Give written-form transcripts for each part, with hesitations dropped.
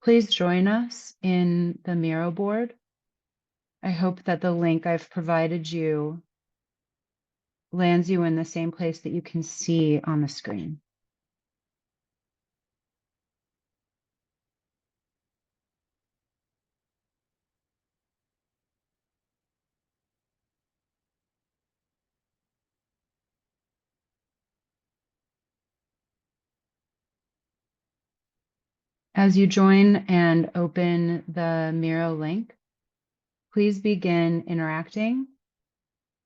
Please join us in the Miro board. I hope that the link I've provided you lands you in the same place that you can see on the screen. As you join and open the Miro link, please begin interacting.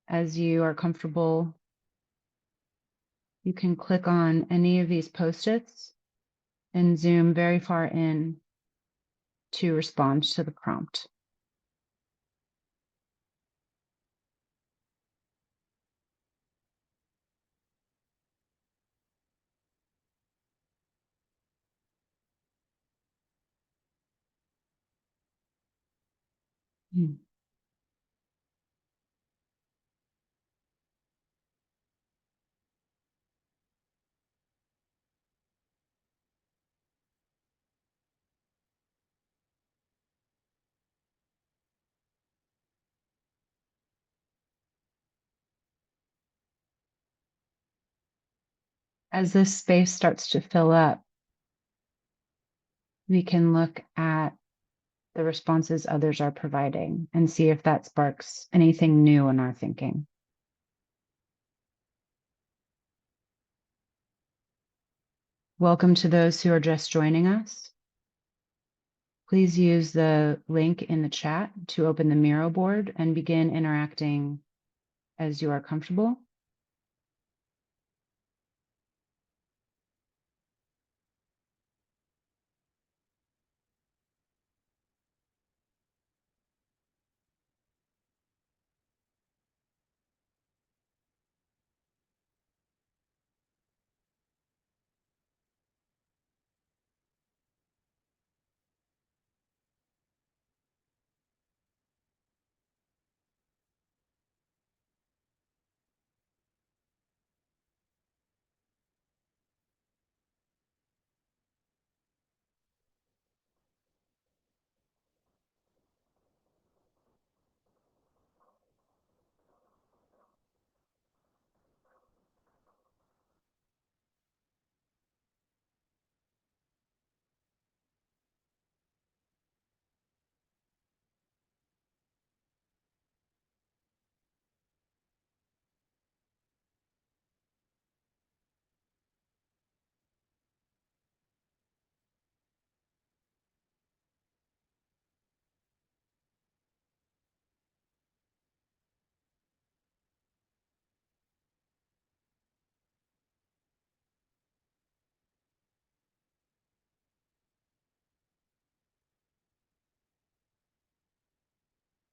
As you are comfortable, you can click on any of these post-its and zoom very far in to respond to the prompt. As this space starts to fill up, we can look at the responses others are providing and see if that sparks anything new in our thinking. Welcome to those who are just joining us. Please use the link in the chat to open the Miro board and begin interacting as you are comfortable.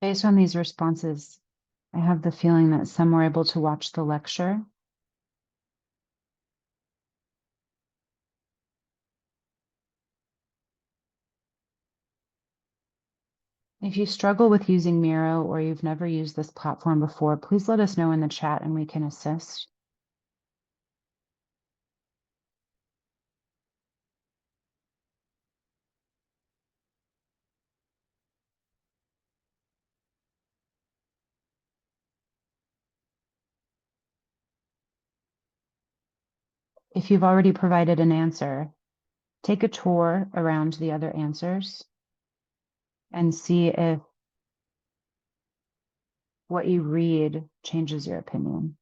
Based on these responses, I have the feeling that some were able to watch the lecture. If you struggle with using Miro or you've never used this platform before, please let us know in the chat and we can assist. If you've already provided an answer, take a tour around the other answers and see if what you read changes your opinion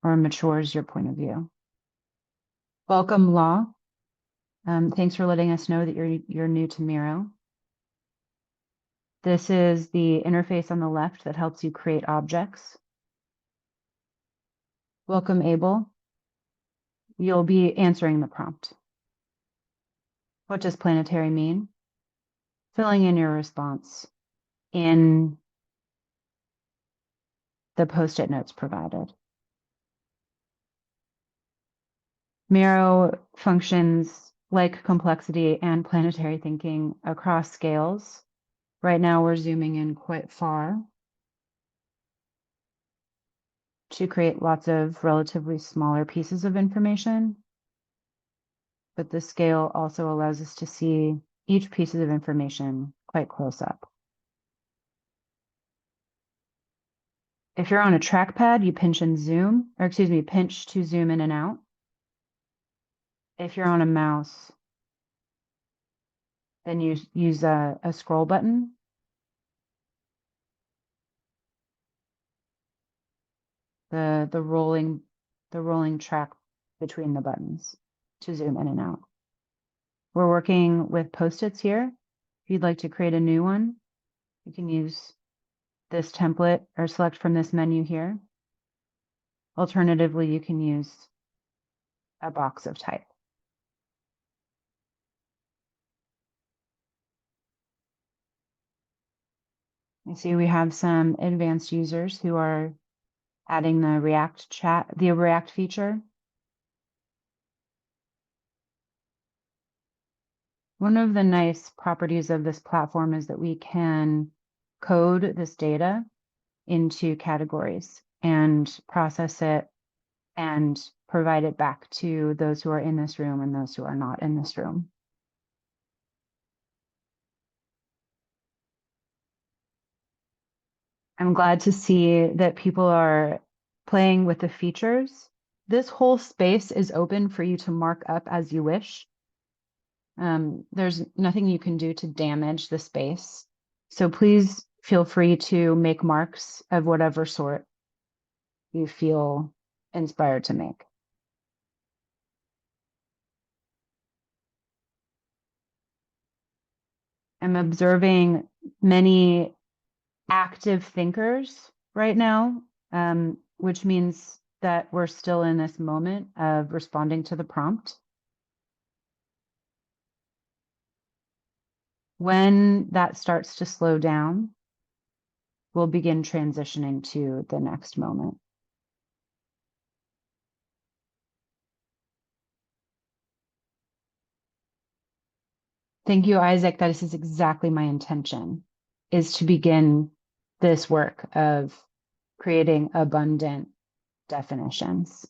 or matures your point of view. Welcome, Law. Thanks for letting us know that you're new to Miro. This is the interface on the left that helps you create objects. Welcome, Abel. You'll be answering the prompt. What does planetary mean? Filling in your response in the post-it notes provided. Miro functions like complexity and planetary thinking across scales. Right now, we're zooming in quite far to create lots of relatively smaller pieces of information. but the scale also allows us to see each piece of information quite close up. If you're on a trackpad, you pinch and zoom, or excuse me, pinch to zoom in and out. If you're on a mouse, then you use a scroll button. The rolling track between the buttons to zoom in and out. We're working with Post-its here. If you'd like to create a new one, you can use this template or select from this menu here. Alternatively, you can use a box of type. You see we have some advanced users who are adding the React feature. One of the nice properties of this platform is that we can code this data into categories and process it and provide it back to those who are in this room and those who are not in this room. I'm glad to see that people are playing with the features. This whole space is open for you to mark up as you wish. There's nothing you can do to damage the space. So please feel free to make marks of whatever sort you feel inspired to make. I'm observing many active thinkers right now, which means that we're still in this moment of responding to the prompt. When that starts to slow down, we'll begin transitioning to the next moment. Thank you, Isaac. That is exactly my intention, is to begin this work of creating abundant definitions.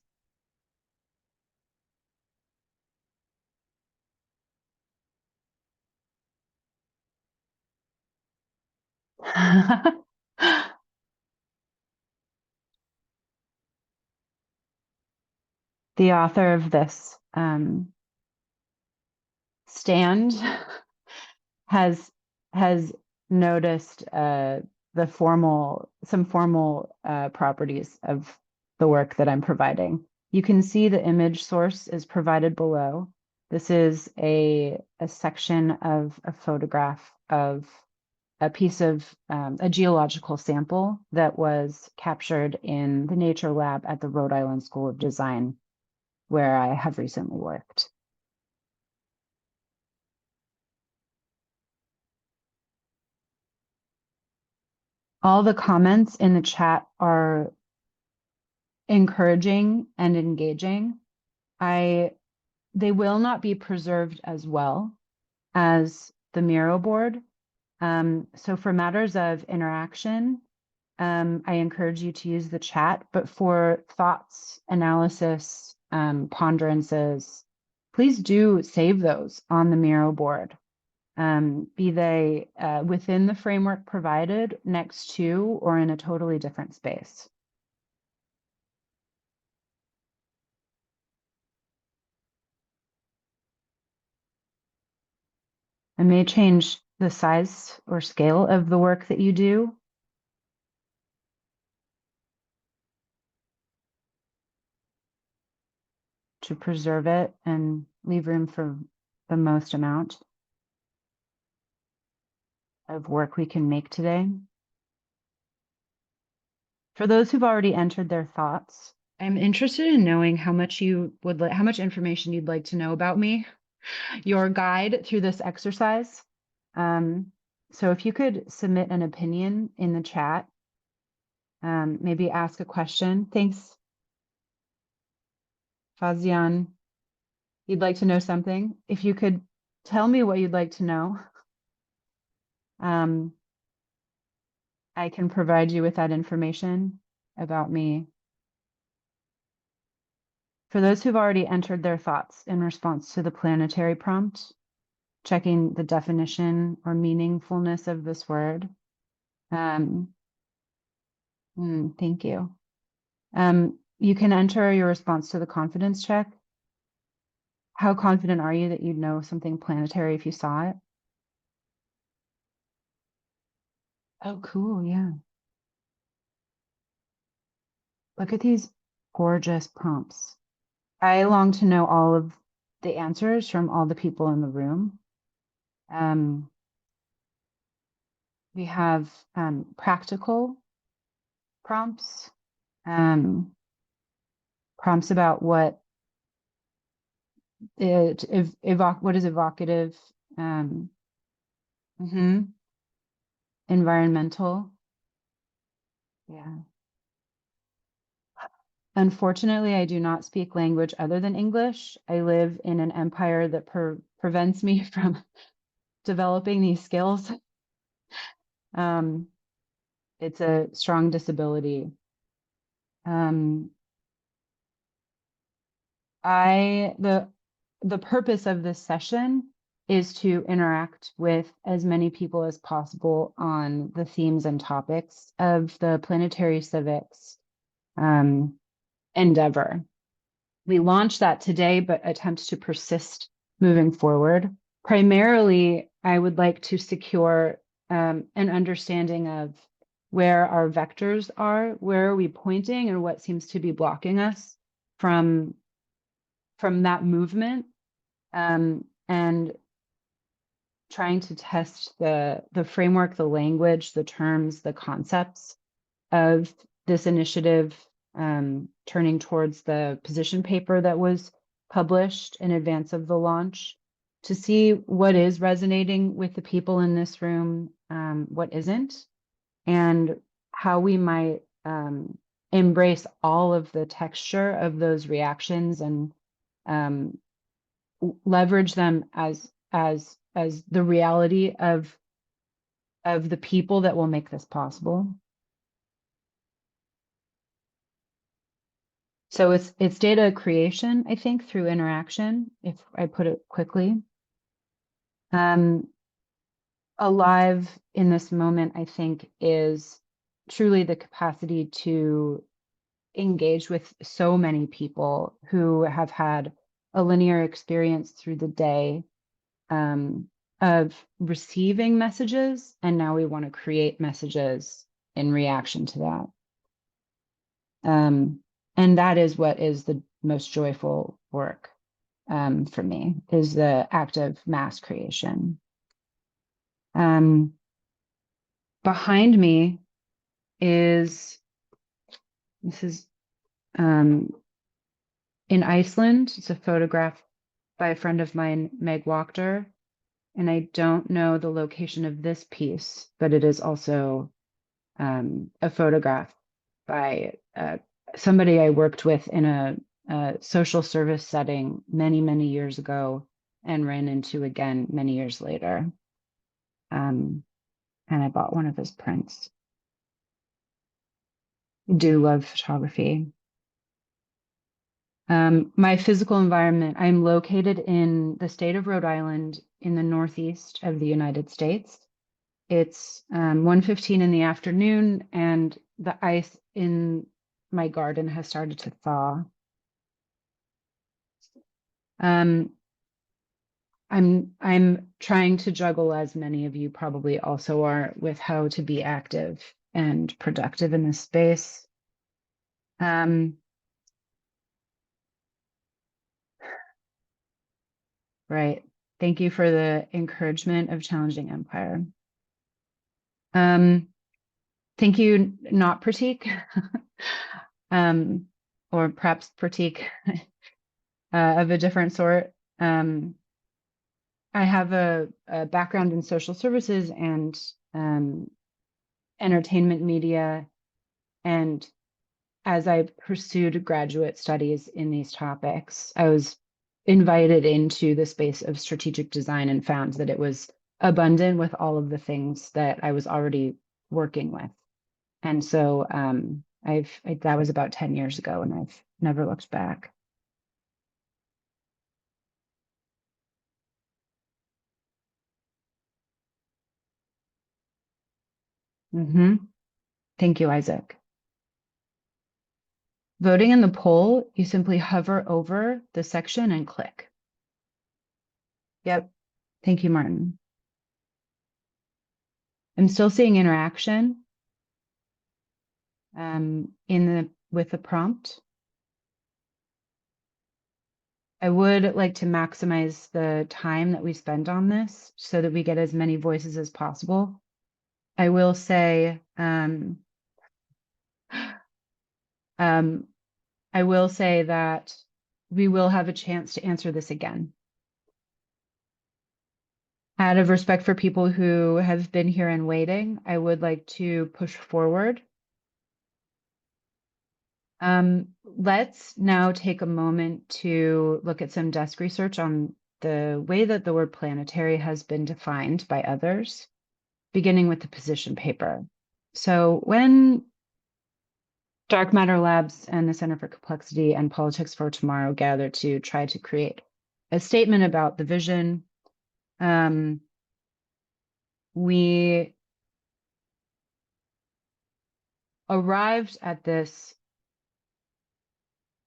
The author of this stand has noticed some formal properties of the work that I'm providing. You can see the image source is provided below. This is a section of a photograph of a piece of a geological sample that was captured in the nature lab at the Rhode Island School of Design, where I have recently worked. All the comments in the chat are encouraging and engaging. They will not be preserved as well as the Miro board. So for matters of interaction, I encourage you to use the chat, but for thoughts, analysis, ponderances, please do save those on the Miro board. Be they within the framework provided, next to, or in a totally different space. I may change the size or scale of the work that you do. To preserve it and leave room for the most amount of work we can make today. For those who've already entered their thoughts, I'm interested in knowing how much information you'd like to know about me, your guide through this exercise. So if you could submit an opinion in the chat, maybe ask a question. Thanks, Fazian. You'd like to know something? If you could tell me what you'd like to know, I can provide you with that information about me. For those who've already entered their thoughts in response to the planetary prompt, checking the definition or meaningfulness of this word. Thank you. You can enter your response to the confidence check. How confident are you that you'd know something planetary if you saw it? Oh, cool. Yeah. Look at these gorgeous prompts. I long to know all of the answers from all the people in the room. We have practical prompts, prompts about what what is evocative, environmental. Yeah. Unfortunately, I do not speak language other than English. I live in an empire that prevents me from developing these skills. It's a strong disability. The purpose of this session is to interact with as many people as possible on the themes and topics of the Planetary Civics endeavor. We launched that today, but attempt to persist moving forward. Primarily, I would like to secure an understanding of where our vectors are, where are we pointing, and what seems to be blocking us from that movement, and trying to test the framework, the language, the terms, the concepts of this initiative, turning towards the position paper that was published in advance of the launch, to see what is resonating with the people in this room, what isn't, and how we might embrace all of the texture of those reactions and leverage them as the reality of the people that will make this possible. So it's data creation, I think, through interaction, if I put it quickly. Alive in this moment, I think, is truly the capacity to engage with so many people who have had a linear experience through the day, of receiving messages, and now we want to create messages in reaction to that. And that is what is the most joyful work for me, is the act of mass creation. Behind me is, this is in Iceland. It's a photograph by a friend of mine, Meg Wachter. And I don't know the location of this piece, but it is also a photograph by somebody I worked with in a social service setting many, many years ago and ran into again many years later. And I bought one of his prints. I do love photography. My physical environment, I'm located in the state of Rhode Island in the northeast of the United States. It's 1:15 in the afternoon, and the ice in my garden has started to thaw. I'm trying to juggle, as many of you probably also are, with how to be active and productive in this space. Right. Thank you for the encouragement of challenging empire. Thank you, not Pratik, or perhaps Pratik of a different sort. I have a background in social services and entertainment media, and as I pursued graduate studies in these topics, I was invited into the space of strategic design and found that it was abundant with all of the things that I was already working with. And so that was about 10 years ago, and I've never looked back. Thank you, Isaac. Voting in the poll, you simply hover over the section and click. Yep. Thank you, Martin. I'm still seeing interaction with the prompt. I would like to maximize the time that we spend on this so that we get as many voices as possible. I will say, I will say that we will have a chance to answer this again. Out of respect for people who have been here and waiting, I would like to push forward. Let's now take a moment to look at some desk research on the way that the word planetary has been defined by others, beginning with the position paper. So when Dark Matter Labs and the Center for Complexity and Politics for Tomorrow gathered to try to create a statement about the vision, we arrived at this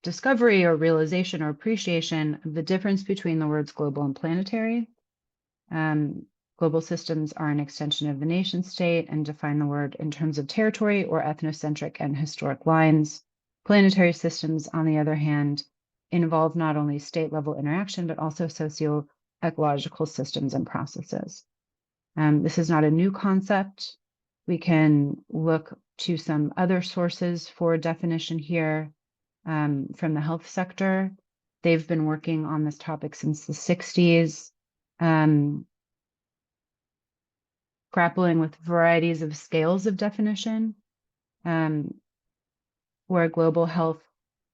discovery or realization or appreciation of the difference between the words global and planetary. Global systems are an extension of the nation state and define the word in terms of territory or ethnocentric and historic lines. Planetary systems, on the other hand, involve not only state-level interaction, but also socio-ecological systems and processes. This is not a new concept. We can look to some other sources for definition here from the health sector. They've been working on this topic since the 60s, grappling with varieties of scales of definition, where global health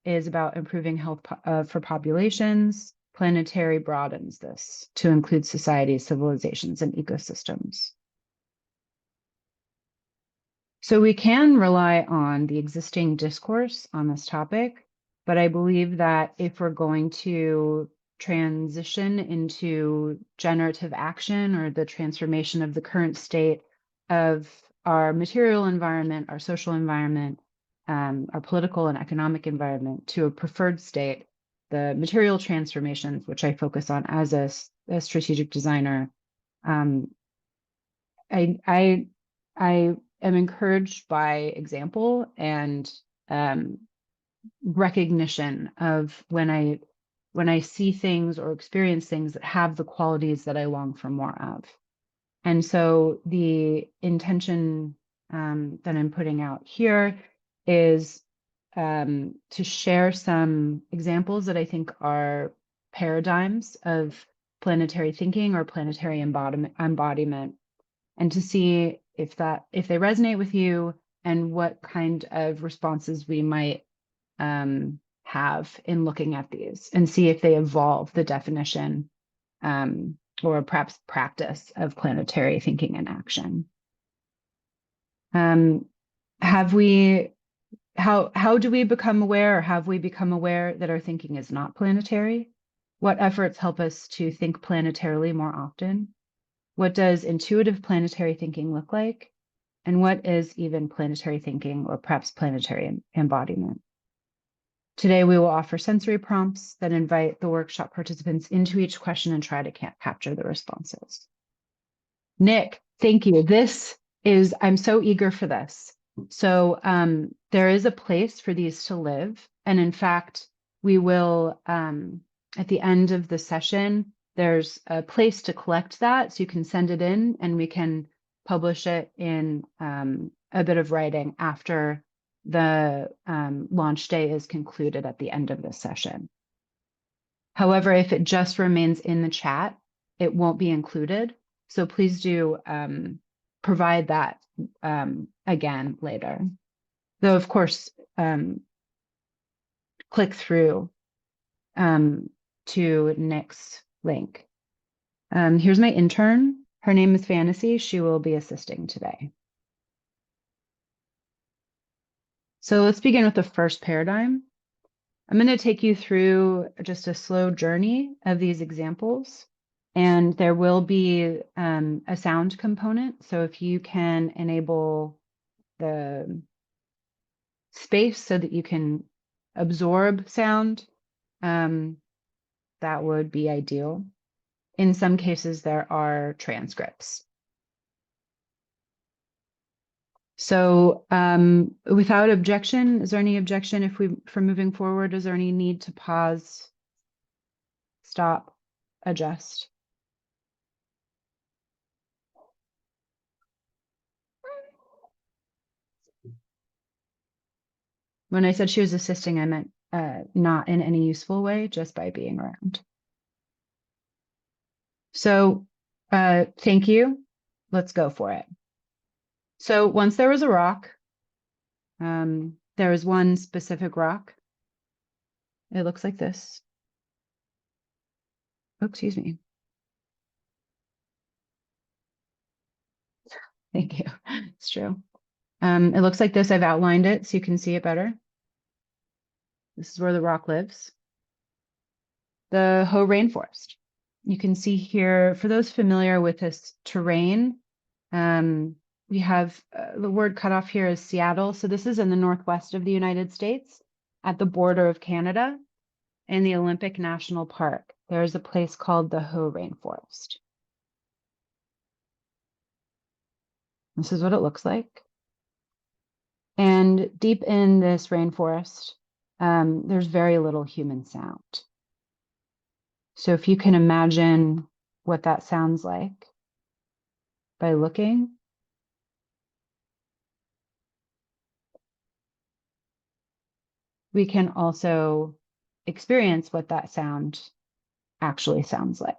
is about improving health for populations. Planetary broadens this to include societies, civilizations, and ecosystems. So we can rely on the existing discourse on this topic, but I believe that if we're going to transition into generative action or the transformation of the current state of our material environment, our social environment, our political and economic environment to a preferred state, the material transformations, which I focus on as a strategic designer, I am encouraged by example and recognition of when I see things or experience things that have the qualities that I long for more of. And so the intention that I'm putting out here is to share some examples that I think are paradigms of planetary thinking or planetary embodiment, and to see if they resonate with you and what kind of responses we might have in looking at these, and see if they evolve the definition or perhaps practice of planetary thinking and action. How do we become aware, or have we become aware that our thinking is not planetary? What efforts help us to think planetarily more often? What does intuitive planetary thinking look like? And what is even planetary thinking, or perhaps planetary embodiment? Today, we will offer sensory prompts that invite the workshop participants into each question and try to capture the responses. Nick, thank you. I'm so eager for this. So there is a place for these to live. And in fact, we will, at the end of the session, there's a place to collect that. So you can send it in and we can publish it in a bit of writing after the launch day is concluded at the end of this session. However, if it just remains in the chat, it won't be included. So please do provide that again later. Though, of course, click through to Nick's link. Here's my intern. Her name is Fantasy. She will be assisting today. So let's begin with the first paradigm. I'm going to take you through just a slow journey of these examples, and there will be a sound component. So if you can enable the space so that you can absorb sound, that would be ideal. In some cases, there are transcripts. So without objection, is there any objection if for moving forward, is there any need to pause, stop, adjust? When I said she was assisting, I meant not in any useful way, just by being around. So thank you. Let's go for it. So once there was a rock, there was one specific rock. It looks like this. Oh, excuse me. Thank you. It's true. It looks like this. I've outlined it so you can see it better. This is where the rock lives. The Hoh rainforest. You can see here, for those familiar with this terrain, we have the word cut off here is Seattle. So this is in the northwest of the United States at the border of Canada and the Olympic National Park. There's a place called the Hoh rainforest. This is what it looks like. And deep in this rainforest, there's very little human sound. So if you can imagine what that sounds like by looking, we can also experience what that sound actually sounds like.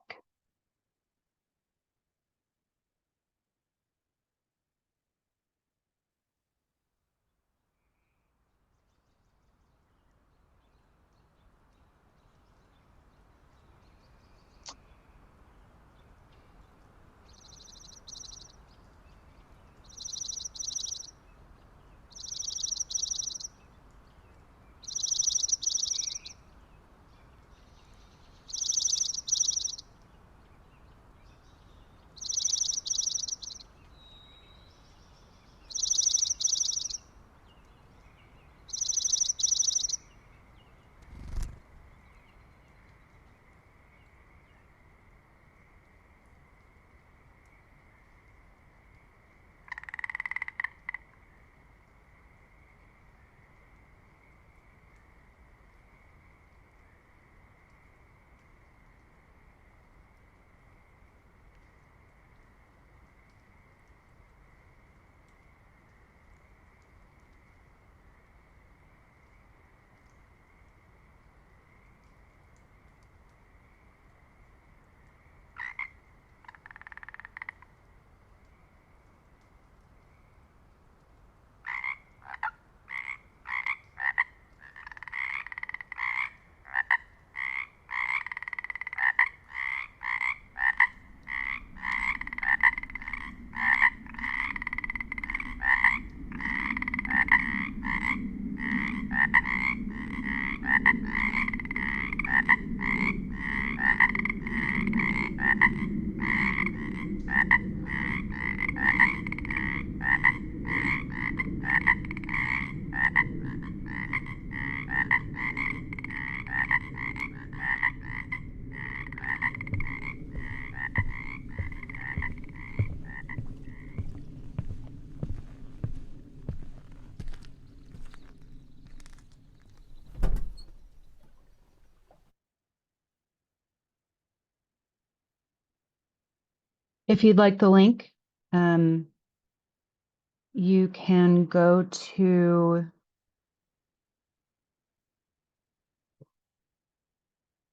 If you'd like the link, you can go to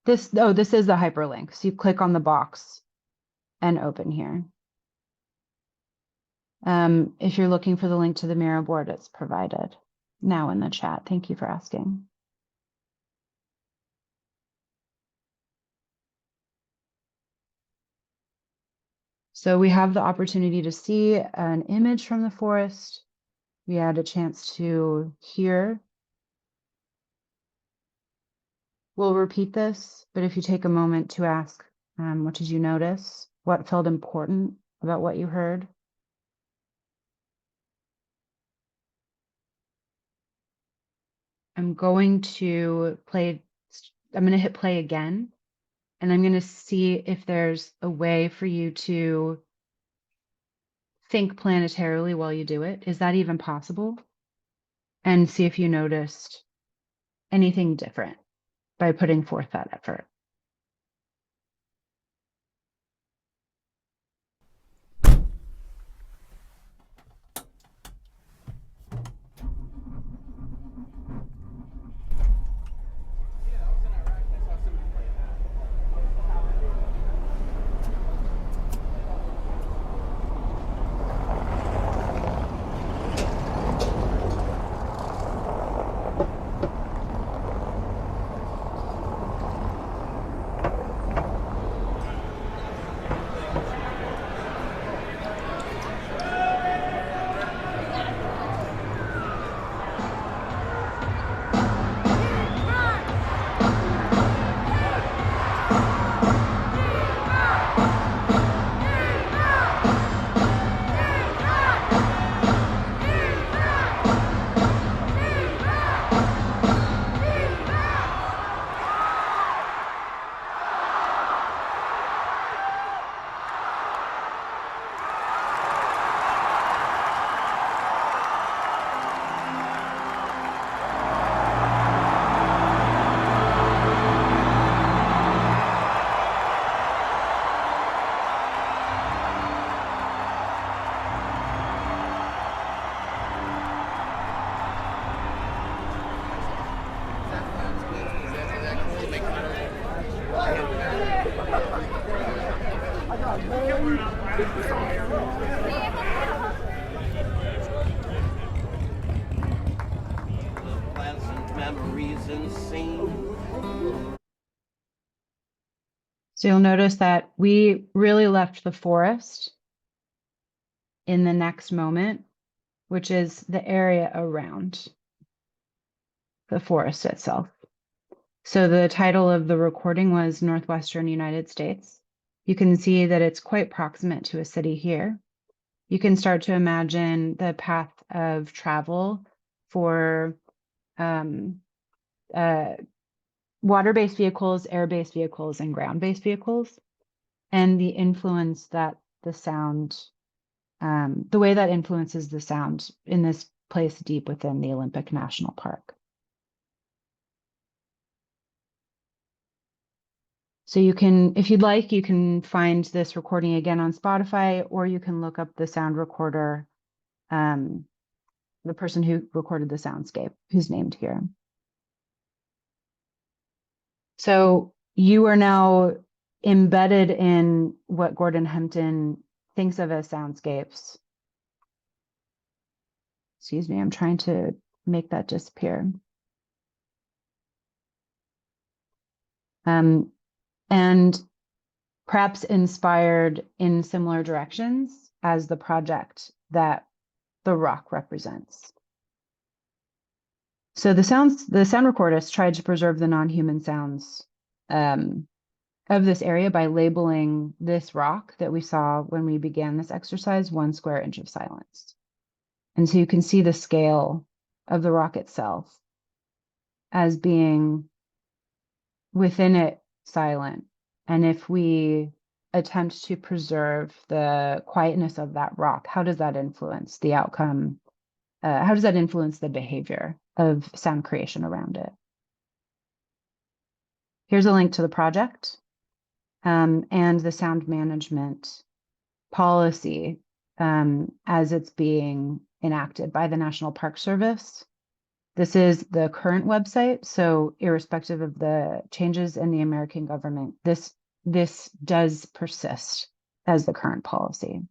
this. Oh, this is the hyperlink. So you click on the box and open here. If you're looking for the link to the Miro board, it's provided now in the chat. Thank you for asking. So we have the opportunity to see an image from the forest. We had a chance to hear. We'll repeat this, but if you take a moment to ask, what did you notice? What felt important about what you heard? I'm going to hit play again, and I'm going to see if there's a way for you to think planetarily while you do it. Is that even possible? And see if you noticed anything different by putting forth that effort. So you'll notice that we really left the forest in the next moment, which is the area around the forest itself. So the title of the recording was Northwestern United States. You can see that it's quite proximate to a city here. You can start to imagine the path of travel for water-based vehicles, air-based vehicles, and ground-based vehicles, and the influence that the sound, the way that influences the sound in this place deep within the Olympic National Park. So you can, if you'd like, you can find this recording again on Spotify, or you can look up the sound recorder, the person who recorded the soundscape, who's named here. So you are now embedded in what Gordon Hempton thinks of as soundscapes. Excuse me, I'm trying to make that disappear. And perhaps inspired in similar directions as the project that the rock represents. So the sound recordists tried to preserve the non-human sounds of this area by labeling this rock that we saw when we began this exercise 1 square inch of silence. And so you can see the scale of the rock itself as being within it silent. And if we attempt to preserve the quietness of that rock, how does that influence the outcome? How does that influence the behavior of sound creation around it? Here's a link to the project and the sound management policy as it's being enacted by the National Park Service. This is the current website, so irrespective of the changes in the American government, this does persist as the current policy.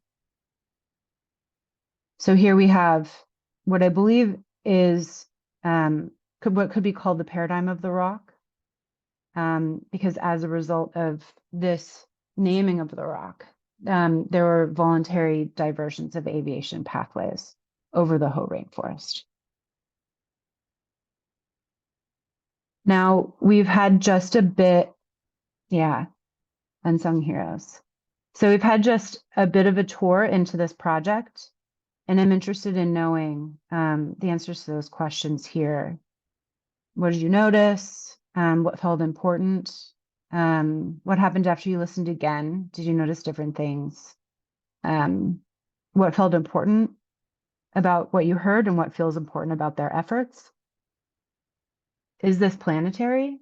So here we have what I believe is what could be called the paradigm of the rock, because as a result of this naming of the rock, there were voluntary diversions of aviation pathways over the Hoh rainforest. Now we've had just a bit, unsung heroes. So we've had just a bit of a tour into this project, and I'm interested in knowing the answers to those questions here. What did you notice? What felt important? What happened after you listened again? Did you notice different things? What felt important about what you heard and what feels important about their efforts? Is this planetary?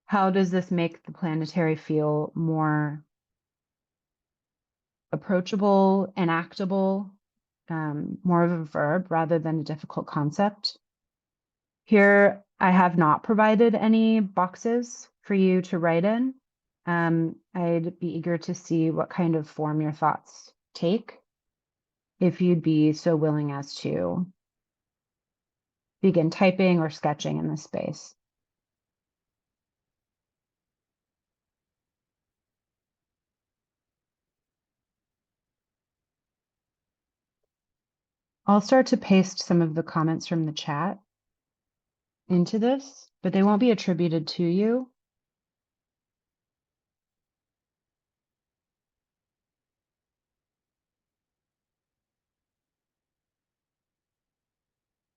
How does this make the planetary feel more approachable, enactable, more of a verb rather than a difficult concept? Here, I have not provided any boxes for you to write in. I'd be eager to see what kind of form your thoughts take, if you'd be so willing as to begin typing or sketching in this space. I'll start to paste some of the comments from the chat into this, but they won't be attributed to you.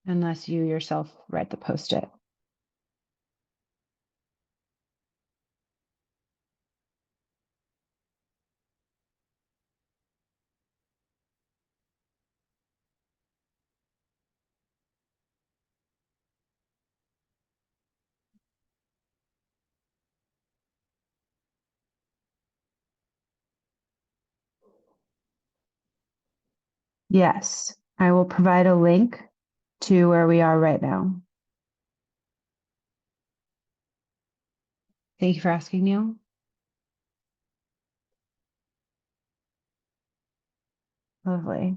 Unless you yourself write the post-it. Yes, I will provide a link to where we are right now. Thank you for asking, Neil. Lovely.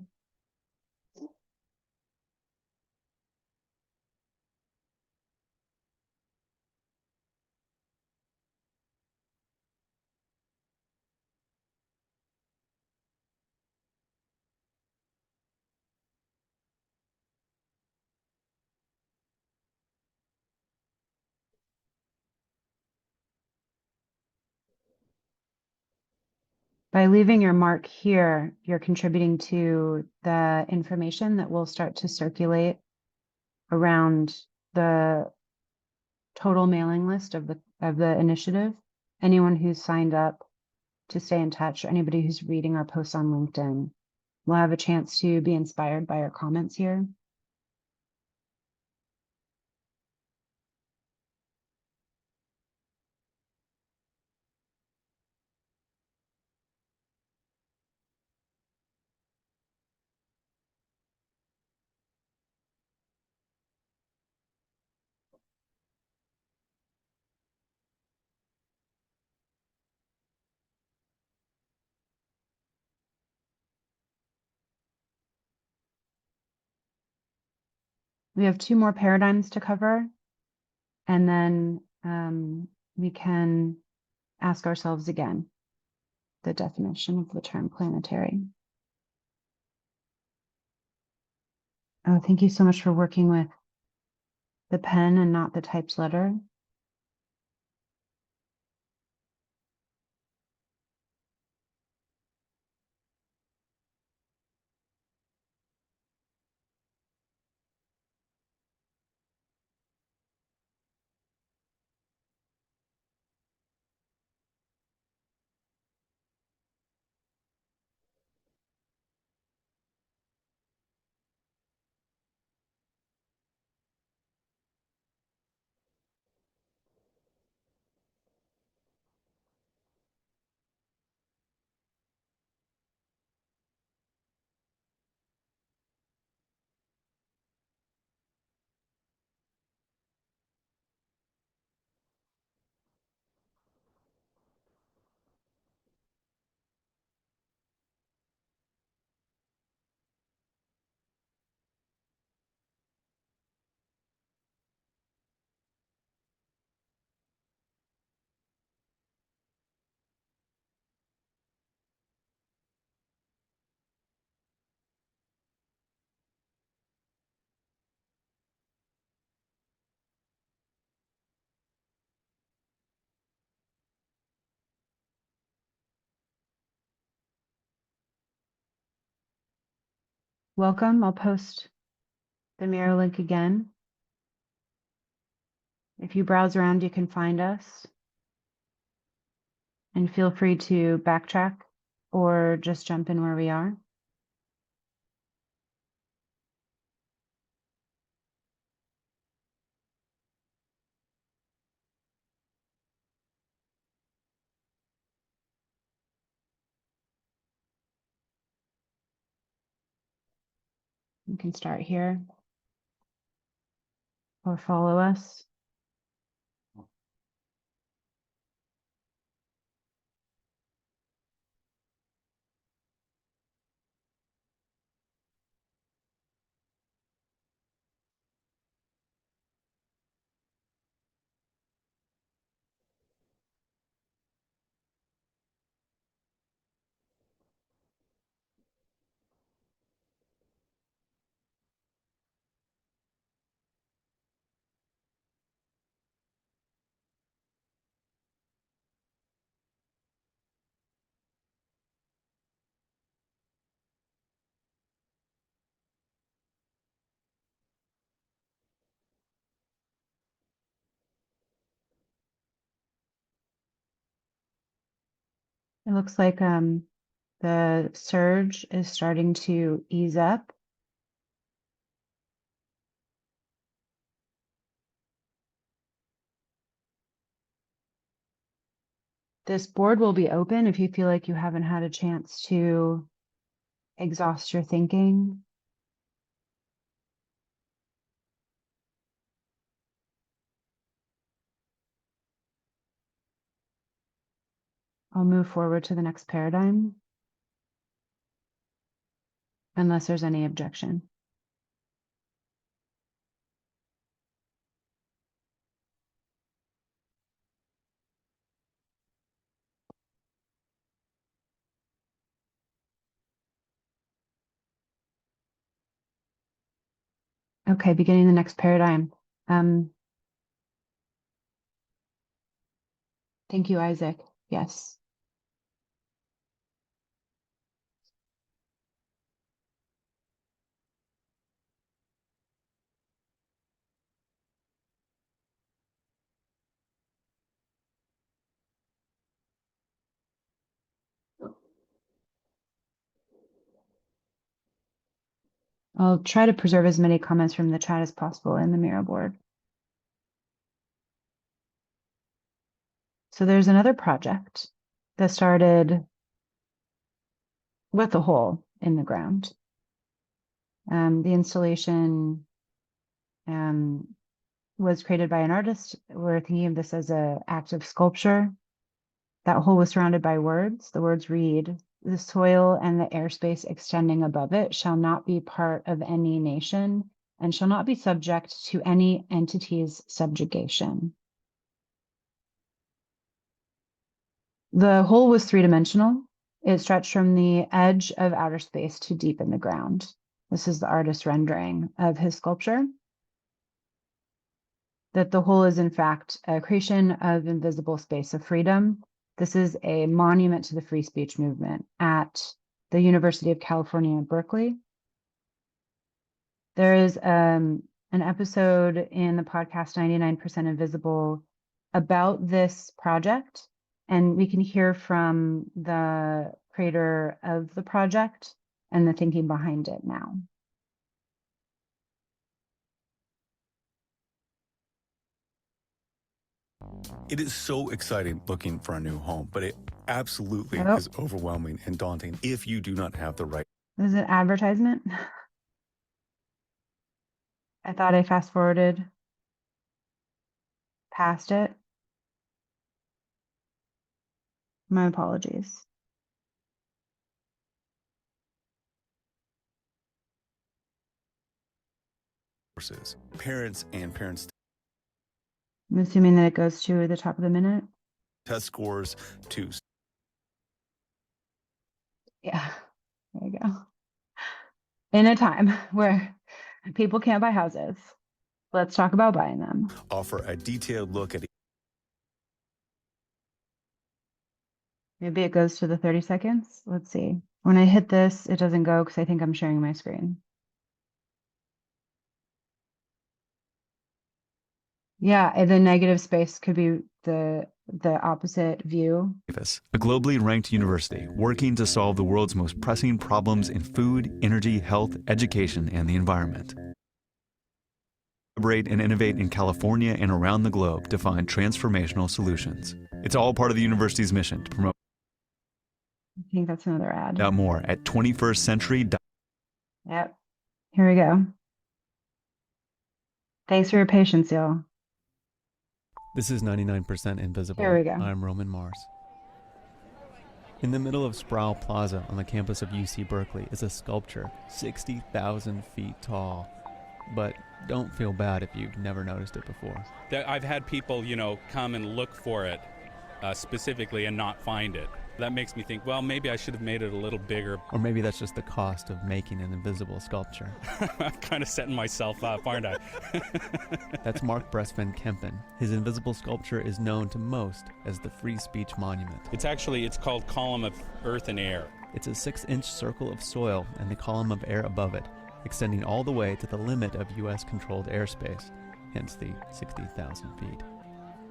By leaving your mark here, you're contributing to the information that will start to circulate around the total mailing list of the initiative. Anyone who's signed up to stay in touch, or anybody who's reading our posts on LinkedIn, will have a chance to be inspired by our comments here. We have 2 more paradigms to cover, and then we can ask ourselves again the definition of the term planetary. Oh, thank you so much for working with the pen and not the typed letter. Welcome. I'll post the Miro link again. If you browse around, you can find us, and feel free to backtrack or just jump in where we are. You can start here or follow us. It looks like the surge is starting to ease up. This board will be open if you feel like you haven't had a chance to exhaust your thinking. I'll move forward to the next paradigm unless there's any objection. Okay, beginning the next paradigm. Thank you, Isaac. Yes. I'll try to preserve as many comments from the chat as possible in the Miro board. So there's another project that started with a hole in the ground. The installation was created by an artist. We're thinking of this as an act of sculpture. That hole was surrounded by words. The words read, "The soil and the airspace extending above it shall not be part of any nation and shall not be subject to any entity's subjugation." The hole was three-dimensional. It stretched from the edge of outer space to deep in the ground. This is the artist's rendering of his sculpture. That the whole is in fact a creation of invisible space of freedom. This is a monument to the free speech movement at the University of California, Berkeley. There is an episode in the podcast 99% Invisible about this project, and we can hear from the creator of the project and the thinking behind it now. It is so exciting looking for a new home, but it absolutely is overwhelming and daunting if you do not have the right. Is it advertisement? I thought I fast forwarded past it. My apologies. Parents and parents I'm assuming that it goes to the top of the minute. test scores to. Yeah, there you go. In a time where people can't buy houses, let's talk about buying them. Offer a detailed look at. Maybe it goes to the 30 seconds. Let's see. When I hit this, it doesn't go because I think I'm sharing my screen. Yeah, and the negative space could be the opposite view. Davis, a globally ranked university working to solve the world's most pressing problems in food, energy, health, education, and the environment. Collaborate and innovate in California and around the globe to find transformational solutions. It's all part of the university's mission to promote. I think that's another ad. Out more at 21stcentury. Yep. Here we go. Thanks for your patience, y'all. This is 99% Invisible. Here we go. I'm Roman Mars. In the middle of Sproul Plaza on the campus of UC Berkeley is a sculpture 60,000 feet tall. But don't feel bad if you've never noticed it before. I've had people, come and look for it specifically and not find it. That makes me think, well, maybe I should have made it a little bigger. Or maybe that's just the cost of making an invisible sculpture. I'm kind of setting myself up, aren't I? That's Mark Bressven Kempen. His invisible sculpture is known to most as the Free Speech Monument. It's called Column of Earth and Air. It's a 6-inch circle of soil and the column of air above it, extending all the way to the limit of U.S.-controlled airspace, hence the 60,000 feet.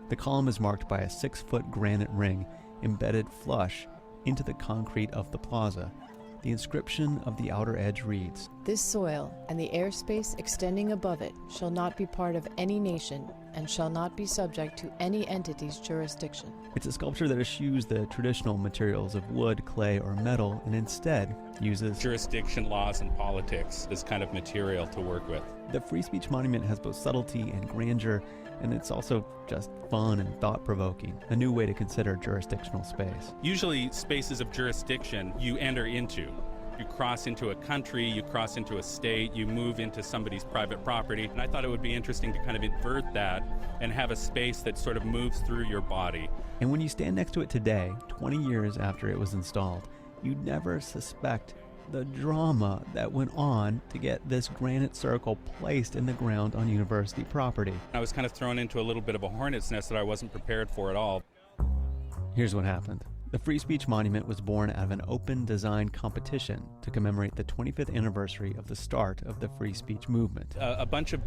The column is marked by a 6-foot granite ring embedded flush into the concrete of the plaza. The inscription of the outer edge reads, "This soil and the airspace extending above it shall not be part of any nation and shall not be subject to any entity's jurisdiction." It's a sculpture that eschews the traditional materials of wood, clay, or metal and instead uses jurisdiction, laws, and politics as kind of material to work with. The Free Speech Monument has both subtlety and grandeur, and it's also just fun and thought-provoking, a new way to consider jurisdictional space. Usually spaces of jurisdiction you enter into. You cross into a country, you cross into a state, you move into somebody's private property. And I thought it would be interesting to kind of invert that and have a space that sort of moves through your body. And when you stand next to it today, 20 years after it was installed, you'd never suspect the drama that went on to get this granite circle placed in the ground on university property. I was kind of thrown into a little bit of a hornet's nest that I wasn't prepared for at all. Here's what happened. The Free Speech Monument was born out of an open design competition to commemorate the 25th anniversary of the start of the free speech movement. A bunch of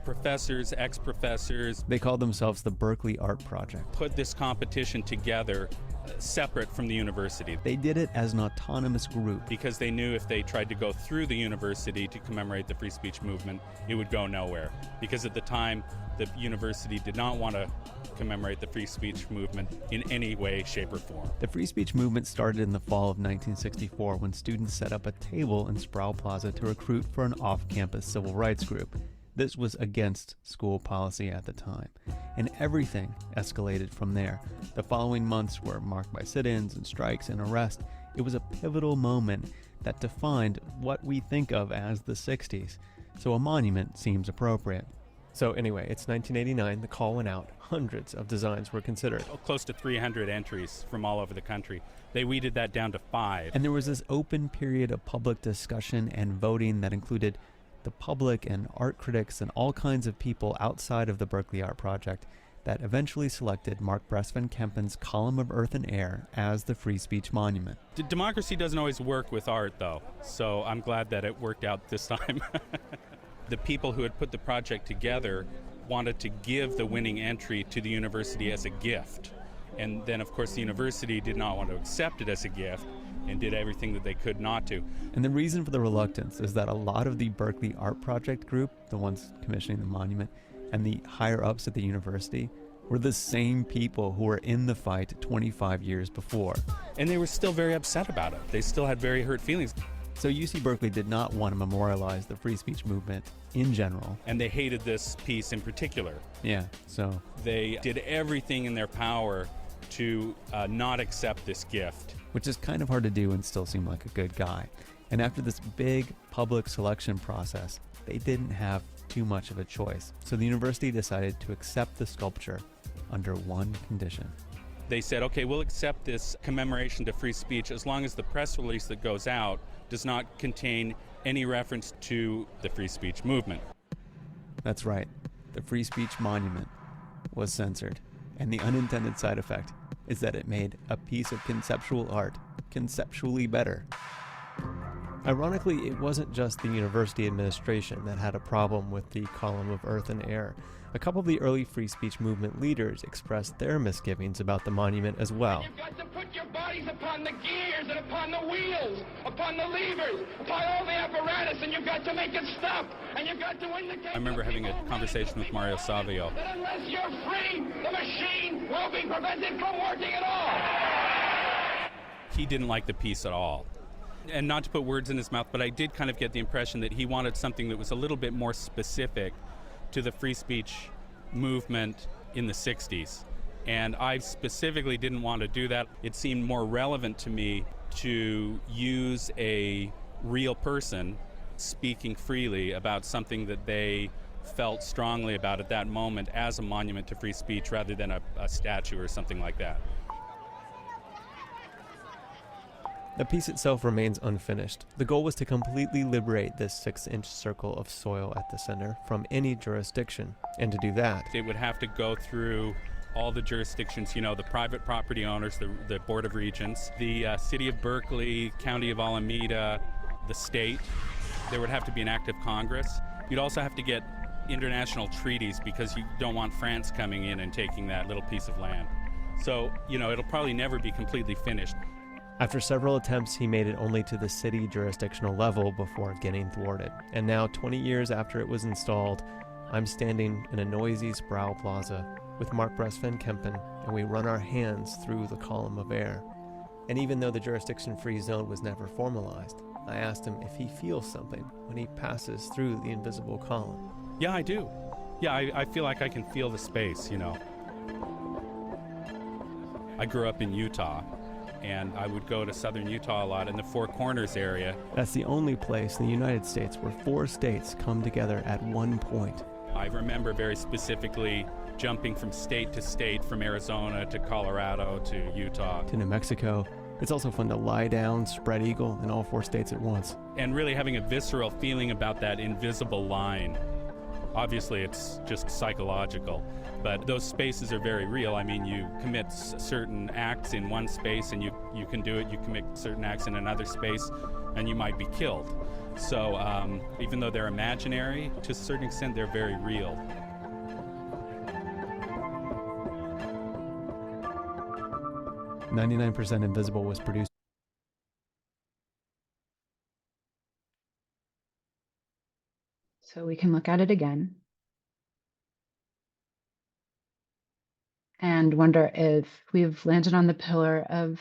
professors, ex-professors, they called themselves the Berkeley Art Project, put this competition together separate from the university. They did it as an autonomous group because they knew if they tried to go through the university to commemorate the free speech movement, it would go nowhere. Because at the time, the university did not want to commemorate the free speech movement in any way, shape, or form. The free speech movement started in the fall of 1964 when students set up a table in Sproul Plaza to recruit for an off-campus civil rights group. This was against school policy at the time, and everything escalated from there. The following months were marked by sit-ins and strikes and arrests. It was a pivotal moment that defined what we think of as the 60s, so a monument seems appropriate. So anyway, it's 1989, the call went out, hundreds of designs were considered. Close to 300 entries from all over the country. They weeded that down to 5. And there was this open period of public discussion and voting that included the public and art critics and all kinds of people outside of the Berkeley Art Project that eventually selected Mark Bressven Kempen's Column of Earth and Air as the Free Speech Monument. Democracy doesn't always work with art, though, so I'm glad that it worked out this time. The people who had put the project together wanted to give the winning entry to the university as a gift. And then, of course, the university did not want to accept it as a gift and did everything that they could not to. And the reason for the reluctance is that a lot of the Berkeley Art Project group, the ones commissioning the monument, and the higher-ups at the university were the same people who were in the fight 25 years before. And they were still very upset about it. They still had very hurt feelings. So UC Berkeley did not want to memorialize the free speech movement in general. And they hated this piece in particular. Yeah, so they did everything in their power to not accept this gift. Which is kind of hard to do and still seem like a good guy. And after this big public selection process, they didn't have too much of a choice. So the university decided to accept the sculpture under one condition. They said, okay, we'll accept this commemoration to free speech as long as the press release that goes out does not contain any reference to the free speech movement. That's right. The Free Speech Monument was censored. And the unintended side effect is that it made a piece of conceptual art conceptually better. Ironically, it wasn't just the university administration that had a problem with the column of earth and air. A couple of the early free speech movement leaders expressed their misgivings about the monument as well. You've got to put your bodies upon the gears and upon the wheels, upon the levers, upon all the apparatus, and you've got to make it stop, and you've got to indicate. I remember having a conversation with Mario Savio. That unless you're free, the machine will be prevented from working at all. He didn't like the piece at all. And not to put words in his mouth, but I did kind of get the impression that he wanted something that was a little bit more specific to the free speech movement in the 60s. And I specifically didn't want to do that. It seemed more relevant to me to use a real person speaking freely about something that they felt strongly about at that moment as a monument to free speech rather than a statue or something like that. The piece itself remains unfinished. The goal was to completely liberate this 6-inch circle of soil at the center from any jurisdiction, and to do that, It would have to go through all the jurisdictions, you know, the private property owners, the Board of Regents, the City of Berkeley, County of Alameda, the state. There would have to be an act of Congress. You'd also have to get international treaties because you don't want France coming in and taking that little piece of land. So, you know, it'll probably never be completely finished. after several attempts, he made it only to the city jurisdictional level before getting thwarted. And now, 20 years after it was installed, I'm standing in a noisy Sproul Plaza with Mark Bress Van Kempen, and we run our hands through the column of air. And even though the jurisdiction-free zone was never formalized, I asked him if he feels something when he passes through the invisible column. Yeah, I do. Yeah, I feel like I can feel the space, you know. I grew up in Utah, and I would go to southern Utah a lot in the Four Corners area. That's the only place in the United States where 4 states come together at one point. I remember very specifically jumping from state to state, from Arizona to Colorado to Utah. To New Mexico. It's also fun to lie down, spread eagle in all 4 states at once. And really having a visceral feeling about that invisible line. Obviously, it's just psychological, but those spaces are very real. I mean, you commit certain acts in one space and you can do it. You commit certain acts in another space and you might be killed. So even though they're imaginary, to a certain extent, they're very real. "99% Invisible" was produced So we can look at it again and wonder if we've landed on the pillar of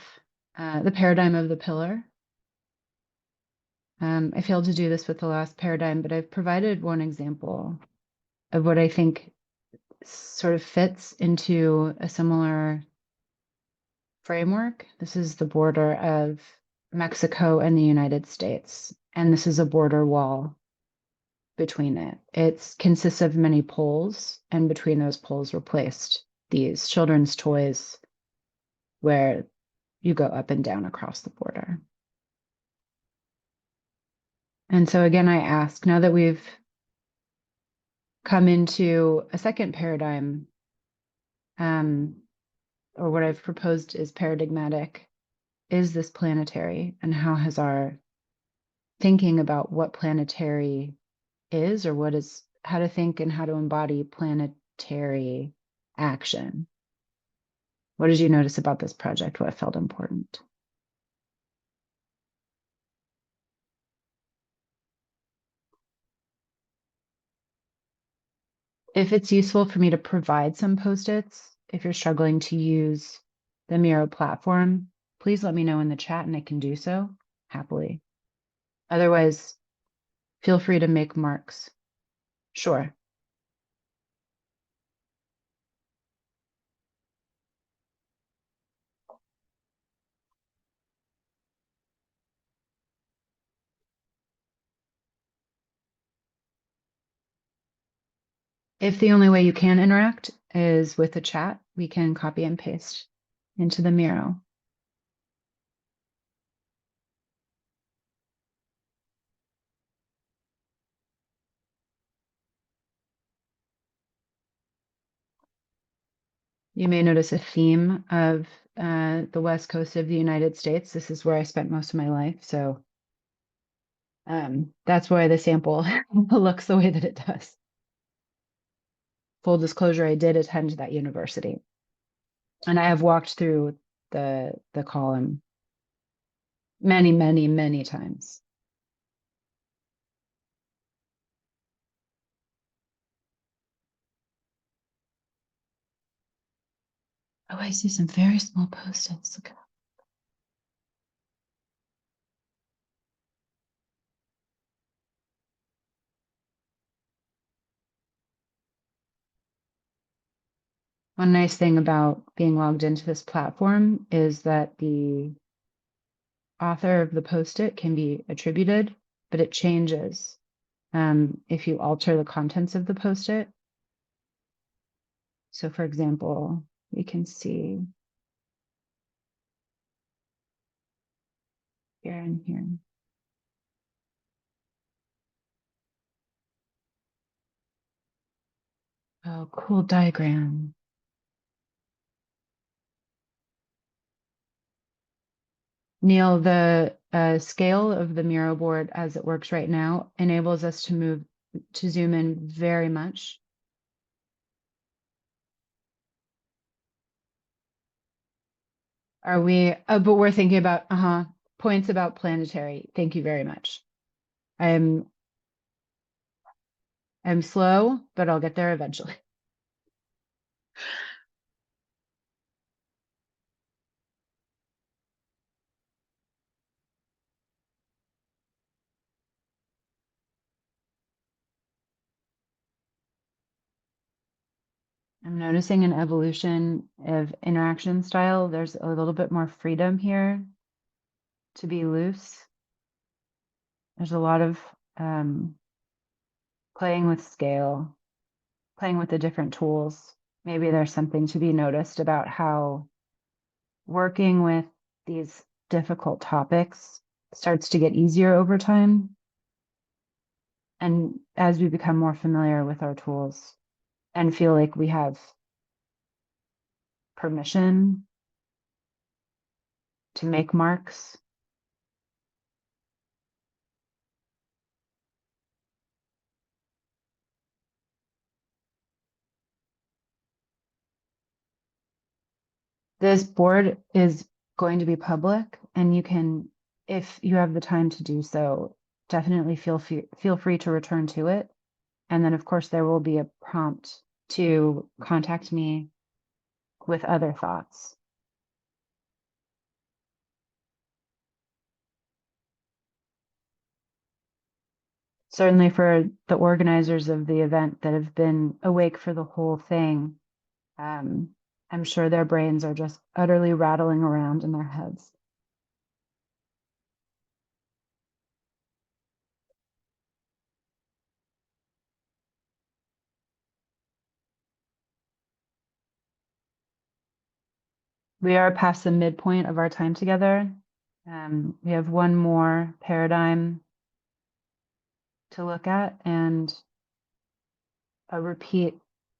the paradigm of the pillar. I failed to do this with the last paradigm, but I've provided one example of what I think sort of fits into a similar framework. This is the border of Mexico and the United States, and this is a border wall between it. It consists of many poles, and between those poles were placed these children's toys where you go up and down across the border. And so again, I ask, now that we've come into a second paradigm, or what I've proposed is paradigmatic, is this planetary? And how has our thinking about what planetary is, or what is, how to think and how to embody planetary action? What did you notice about this project? What felt important? If it's useful for me to provide some post-its, if you're struggling to use the Miro platform, please let me know in the chat and I can do so happily. Otherwise, feel free to make marks. Sure. If the only way you can interact is with the chat, we can copy and paste into the Miro. You may notice a theme of the West Coast of the United States. This is where I spent most of my life. So That's why the sample looks the way that it does. Full disclosure, I did attend that university, and I have walked through the column many, many, many times. Oh, I see some very small post-its. Look at that. One nice thing about being logged into this platform is that the author of the post-it can be attributed, but it changes if you alter the contents of the post-it. So for example, we can see here and here. Oh, cool diagram. Neil, the scale of the Miro board as it works right now enables us to zoom in very much. Are we, but we're thinking about, points about planetary. Thank you very much. I'm slow, but I'll get there eventually. I'm noticing an evolution of interaction style. There's a little bit more freedom here to be loose. There's a lot of playing with scale, playing with the different tools. Maybe there's something to be noticed about how working with these difficult topics starts to get easier over time. And as we become more familiar with our tools and feel like we have permission to make marks. This board is going to be public, and you can, if you have the time to do so, definitely feel free to return to it. And then of course there will be a prompt to contact me with other thoughts. Certainly for the organizers of the event that have been awake for the whole thing, I'm sure their brains are just utterly rattling around in their heads. We are past the midpoint of our time together. We have one more paradigm to look at and a repeat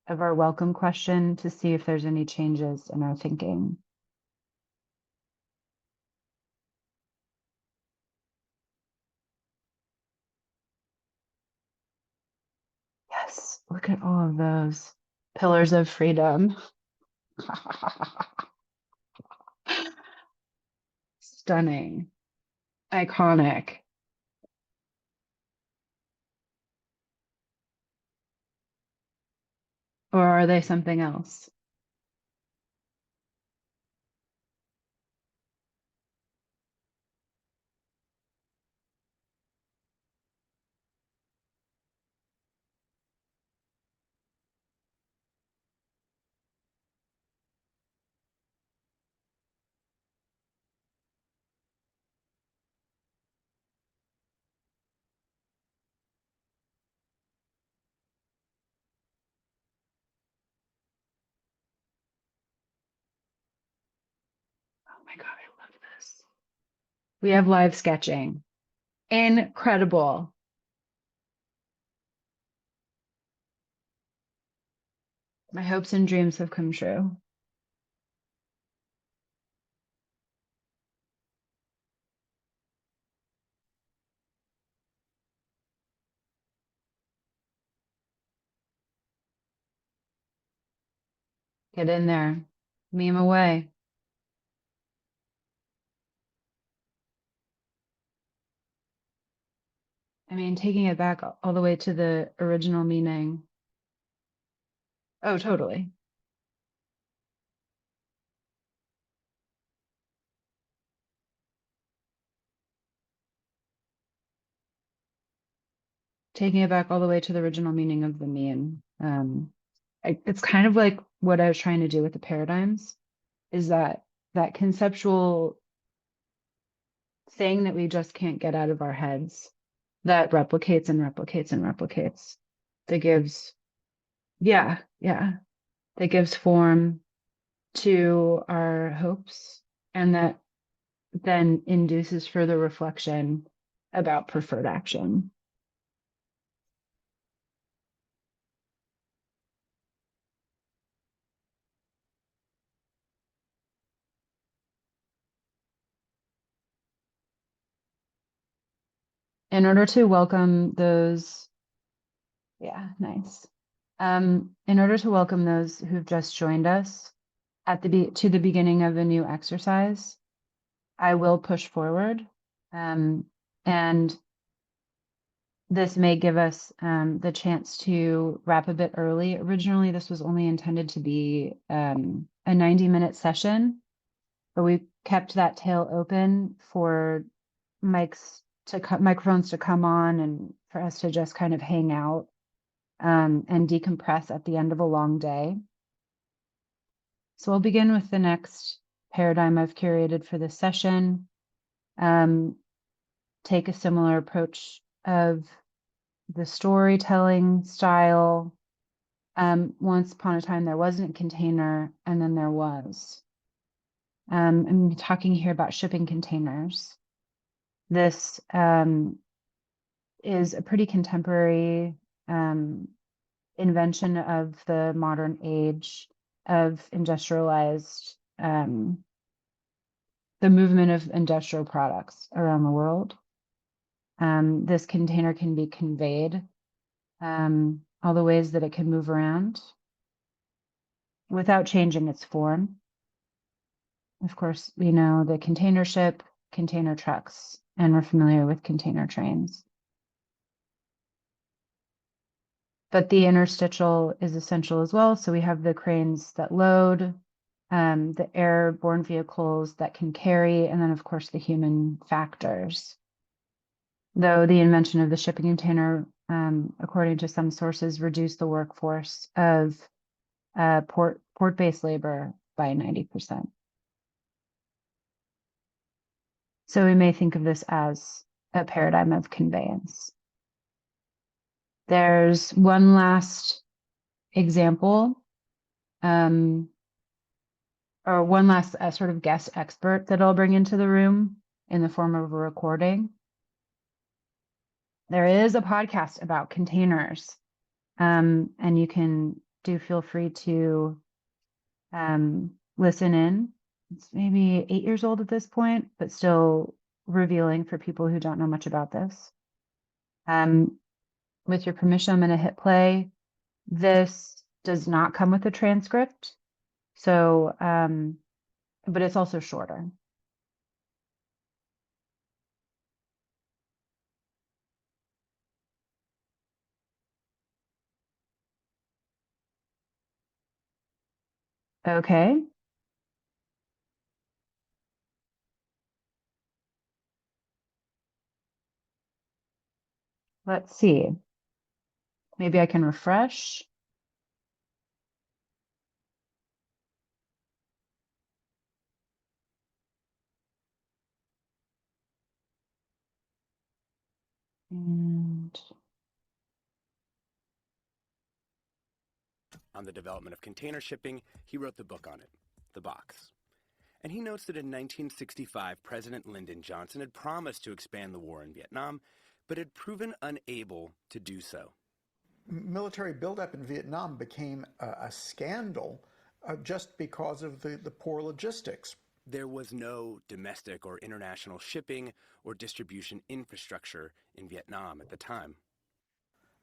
of our welcome question to see if there's any changes in our thinking. Yes, look at all of those pillars of freedom. Stunning, iconic. Or are they something else? Oh my God, I love this. We have live sketching. Incredible. My hopes and dreams have come true. Get in there. Meme away. I mean, taking it back all the way to the original meaning. Oh, totally. Taking it back all the way to the original meaning of the meme. It's kind of like what I was trying to do with the paradigms, is that conceptual thing that we just can't get out of our heads, that replicates and replicates and replicates, that gives, yeah, that gives form to our hopes, and that then induces further reflection about preferred action. In order to welcome those, yeah, nice. In order to welcome those who've just joined us to the beginning of a new exercise, I will push forward. And this may give us the chance to wrap a bit early. Originally, this was only intended to be a 90-minute session, but we kept that tail open for microphones to come on and for us to just kind of hang out and decompress at the end of a long day. So we'll begin with the next paradigm I've curated for this session. Take a similar approach of the storytelling style. Once upon a time, there wasn't a container, and then there was. I'm talking here about shipping containers. This is a pretty contemporary invention of the modern age of industrialized, the movement of industrial products around the world. This container can be conveyed, all the ways that it can move around without changing its form. Of course, we know the container ship, container trucks, and we're familiar with container trains. But the interstitial is essential as well. So we have the cranes that load, the airborne vehicles that can carry, and then of course the human factors. Though the invention of the shipping container, according to some sources, reduced the workforce of port-based labor by 90%. So we may think of this as a paradigm of conveyance. There's one last example, or one last sort of guest expert that I'll bring into the room in the form of a recording. There is a podcast about containers, and you can feel free to listen in. It's maybe 8 years old at this point, but still revealing for people who don't know much about this. With your permission, I'm going to hit play. This does not come with a transcript, so, but it's also shorter. Okay. Let's see. Maybe I can refresh. And on the development of container shipping, he wrote the book on it, The Box. And he notes that in 1965, President Lyndon Johnson had promised to expand the war in Vietnam, but had proven unable to do so. Military buildup in Vietnam became a scandal just because of the poor logistics. There was no domestic or international shipping or distribution infrastructure in Vietnam at the time.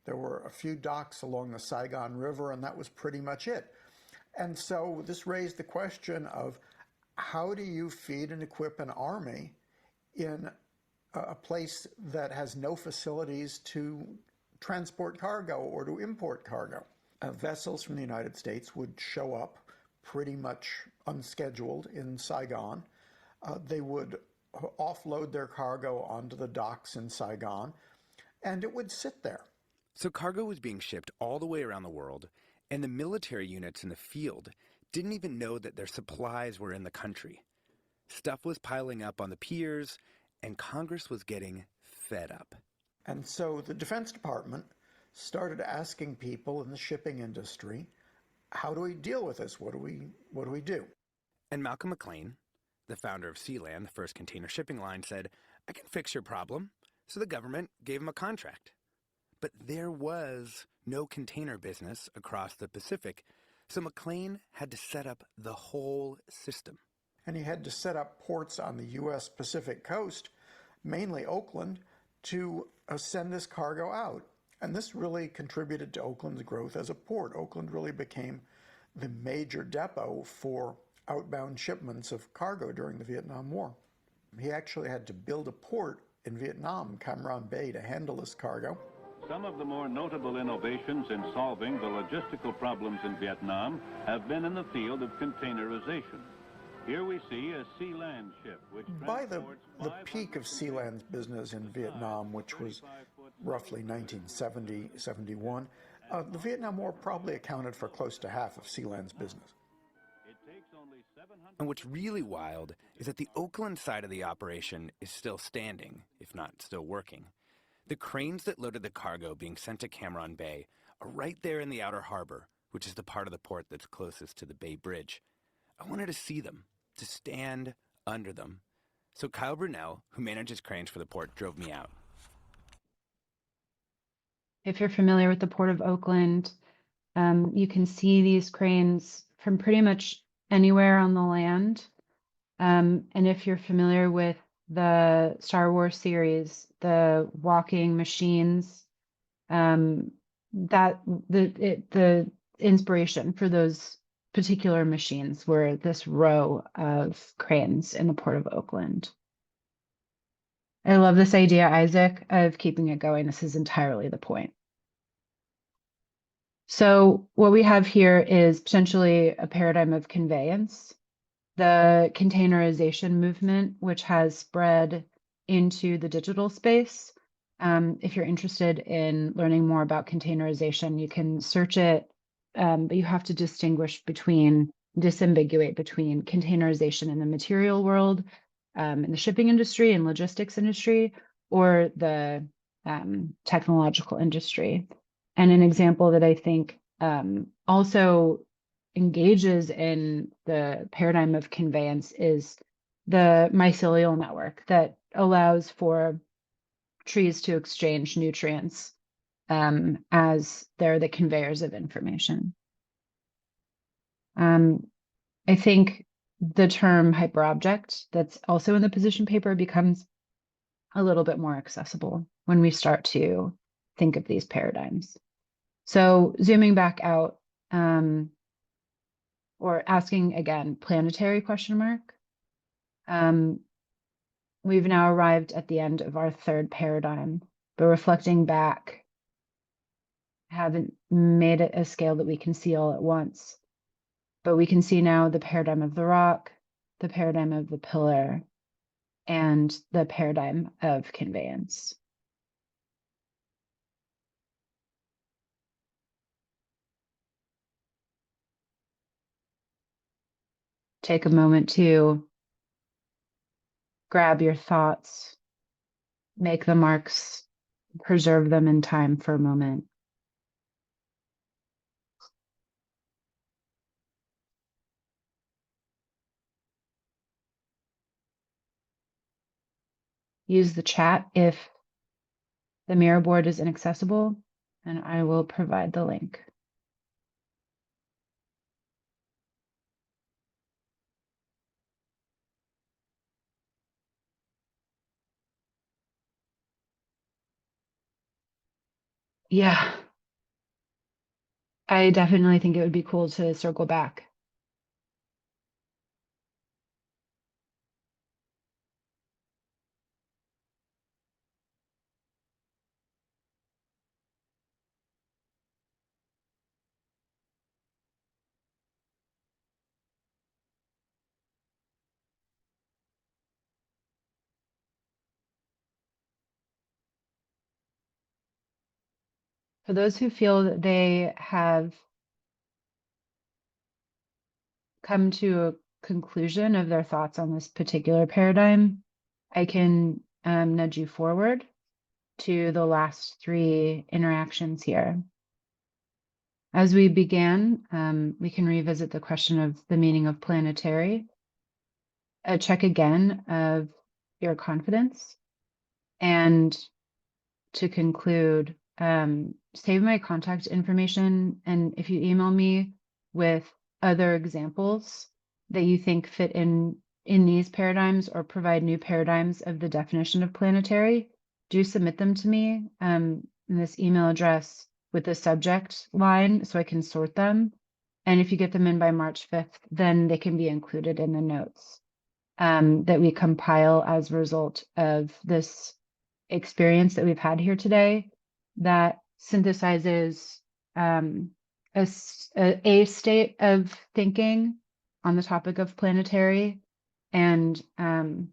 There were a few docks along the Saigon River, and that was pretty much it. And so this raised the question of how do you feed and equip an army in a place that has no facilities to transport cargo or to import cargo? Vessels from the United States would show up pretty much unscheduled in Saigon. They would offload their cargo onto the docks in Saigon, and it would sit there. So cargo was being shipped all the way around the world, and the military units in the field didn't even know that their supplies were in the country. Stuff was piling up on the piers, and Congress was getting fed up. And so the Defense Department started asking people in the shipping industry, how do we deal with this? What do we do? And Malcolm McLean, the founder of Sealand, the first container shipping line, said, I can fix your problem. So the government gave him a contract. But there was no container business across the Pacific, so McLean had to set up the whole system. And he had to set up ports on the U.S. Pacific coast, mainly Oakland, to send this cargo out. And this really contributed to Oakland's growth as a port. Oakland really became the major depot for outbound shipments of cargo during the Vietnam War. He actually had to build a port in Vietnam, Cam Ranh Bay, to handle this cargo. Some of the more notable innovations in solving the logistical problems in Vietnam have been in the field of containerization. Here we see a Sealand ship which by the peak of Sealand's business in Vietnam, which was roughly 1970-71, the Vietnam War probably accounted for close to half of Sealand's business. And what's really wild is that the Oakland side of the operation is still standing, if not still working. The cranes that loaded the cargo being sent to Cam Ranh Bay are right there in the outer harbor, which is the part of the port that's closest to the Bay Bridge. I wanted to see them, to stand under them. So Kyle Brunel, who manages cranes for the port, drove me out. If you're familiar with the Port of Oakland, you can see these cranes from pretty much anywhere on the land. And if you're familiar with the Star Wars series, the walking machines, that the inspiration for those particular machines were this row of cranes in the Port of Oakland. I love this idea, Isaac, of keeping it going. This is entirely the point. So what we have here is potentially a paradigm of conveyance. The containerization movement, which has spread into the digital space. If you're interested in learning more about containerization, you can search it, but you have to disambiguate between containerization in the material world, in the shipping industry and logistics industry, or the technological industry. And an example that I think also engages in the paradigm of conveyance is the mycelial network that allows for trees to exchange nutrients as they're the conveyors of information. I think the term hyperobject that's also in the position paper becomes a little bit more accessible when we start to think of these paradigms. So zooming back out, or asking again, planetary question mark. We've now arrived at the end of our third paradigm, but reflecting back, haven't made it a scale that we can see all at once. But we can see now the paradigm of the rock, the paradigm of the pillar, and the paradigm of conveyance. Take a moment to grab your thoughts, make the marks, preserve them in time for a moment. Use the chat if the Miro board is inaccessible, and I will provide the link. Yeah. I definitely think it would be cool to circle back. For those who feel that they have come to a conclusion of their thoughts on this particular paradigm, I can nudge you forward to the last 3 interactions here. As we began, we can revisit the question of the meaning of planetary, a check again of your confidence, and to conclude, save my contact information. And if you email me with other examples that you think fit in these paradigms or provide new paradigms of the definition of planetary, do submit them to me in this email address with the subject line so I can sort them. And if you get them in by March 5th, then they can be included in the notes that we compile as a result of this experience that we've had here today that synthesizes a state of thinking on the topic of planetary and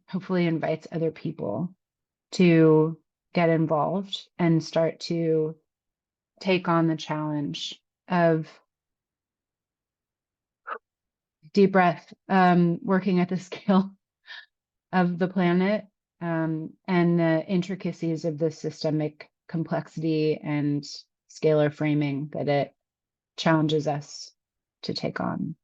hopefully invites other people to get involved and start to take on the challenge of deep breath, working at the scale of the planet and the intricacies of the systemic complexity and scalar framing that it challenges us to take on.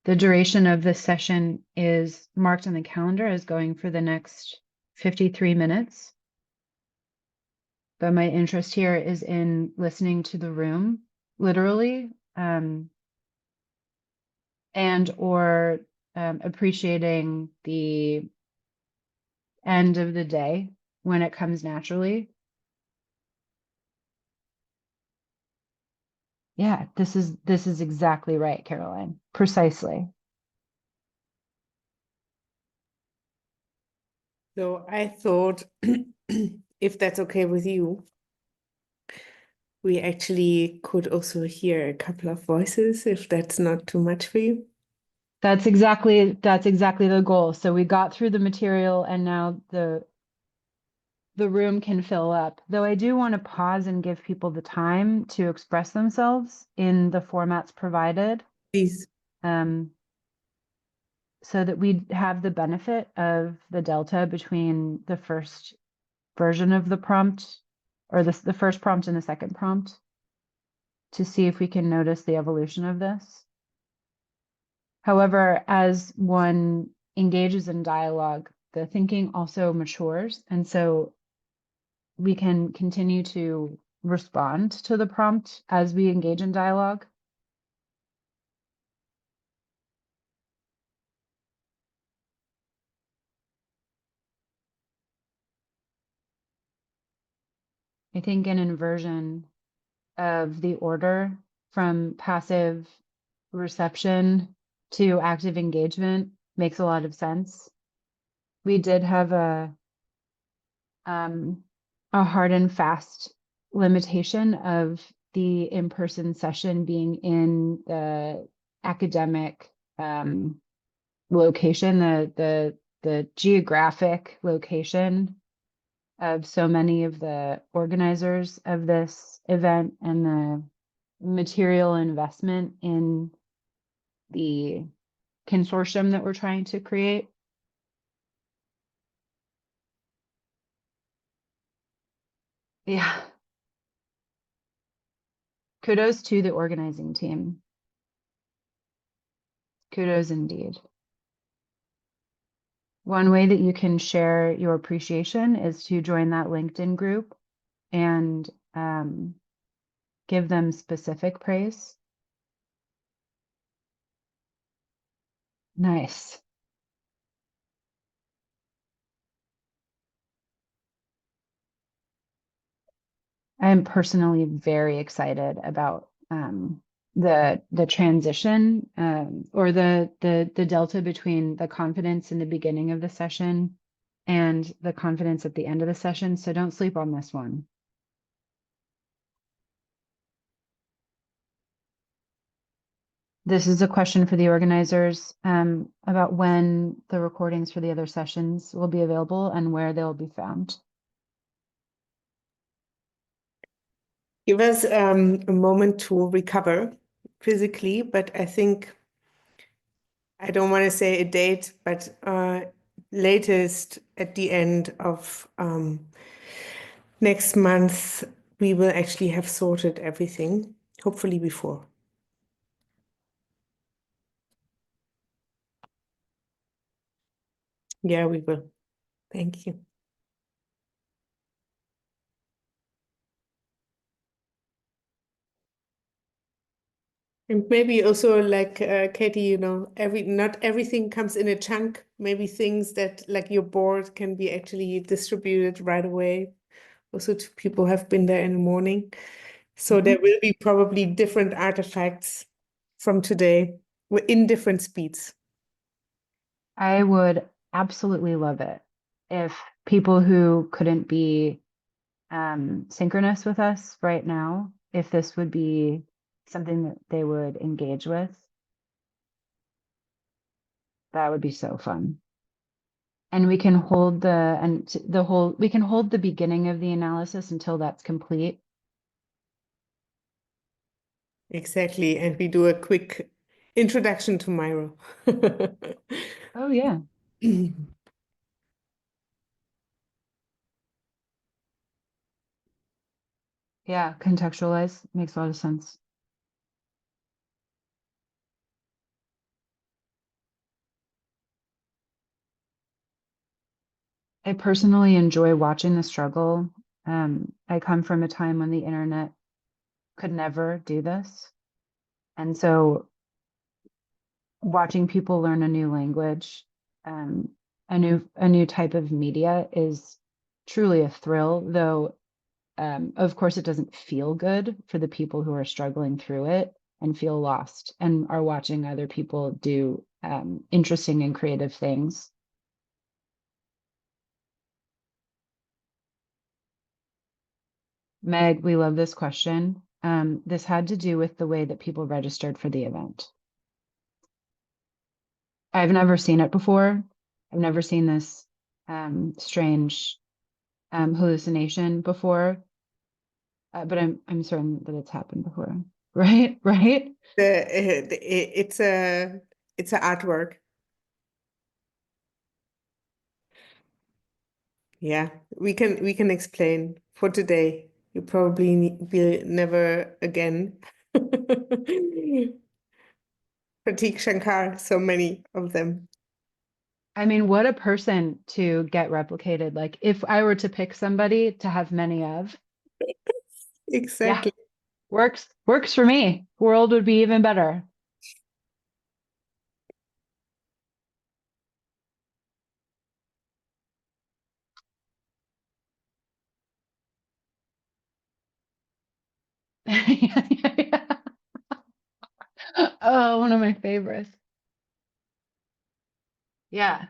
The duration of this session is marked on the calendar as going for the next 53 minutes. But my interest here is in listening to the room, literally, and or appreciating the end of the day when it comes naturally. Yeah, this is exactly right, Caroline. Precisely. So I thought, if that's okay with you, we actually could also hear a couple of voices, if that's not too much for you. That's exactly the goal. So we got through the material and now the room can fill up. Though I do want to pause and give people the time to express themselves in the formats provided. Please. So that we have the benefit of the delta between the first version of the prompt or the first prompt and the second prompt to see if we can notice the evolution of this. However, as one engages in dialogue, the thinking also matures. And so we can continue to respond to the prompt as we engage in dialogue. I think an inversion of the order from passive reception to active engagement makes a lot of sense. We did have a hard and fast limitation of the in-person session being in the academic location, the geographic location of so many of the organizers of this event and the material investment in the consortium that we're trying to create. Yeah. Kudos to the organizing team. Kudos indeed. One way that you can share your appreciation is to join that LinkedIn group and give them specific praise. Nice. I'm personally very excited about the transition or the delta between the confidence in the beginning of the session and the confidence at the end of the session. So don't sleep on this one. This is a question for the organizers about when the recordings for the other sessions will be available and where they'll be found. Give us a moment to recover physically, but I think, I don't want to say a date, but latest at the end of next month, we will actually have sorted everything, hopefully before. Yeah, we will. Thank you. And maybe also like Katie, you know, not everything comes in a chunk. Maybe things that like your board can be actually distributed right away. Also to people who have been there in the morning. So there will be probably different artifacts from today in different speeds. I would absolutely love it if people who couldn't be synchronous with us right now, if this would be something that they would engage with. That would be so fun. And we can hold we can hold the beginning of the analysis until that's complete. Exactly. And we do a quick introduction to Miro. Oh, yeah. Yeah, contextualize makes a lot of sense. I personally enjoy watching the struggle. I come from a time when the internet could never do this. And so watching people learn a new language, a new type of media is truly a thrill, though of course it doesn't feel good for the people who are struggling through it and feel lost and are watching other people do interesting and creative things. Meg, we love this question. This had to do with the way that people registered for the event. I've never seen it before. I've never seen this strange hallucination before, but I'm certain that it's happened before. Right? Right? It's a artwork. Yeah, we can explain for today. You probably will never again. Pratik Shankar, so many of them. I mean, what a person to get replicated. Like if I were to pick somebody to have many of. Exactly. Yeah, works for me. World would be even better. Oh, one of my favorites. Yeah.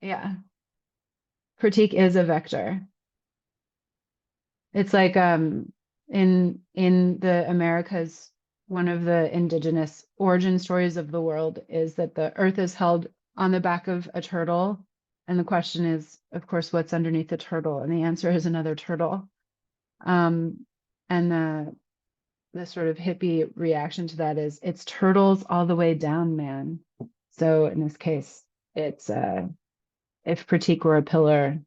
Yeah. Critique is a vector. It's like in the Americas, one of the indigenous origin stories of the world is that the earth is held on the back of a turtle. And the question is, of course, what's underneath the turtle? And the answer is another turtle. And the sort of hippie reaction to that is it's turtles all the way down, man. So in this case, it's if Pratik were a pillar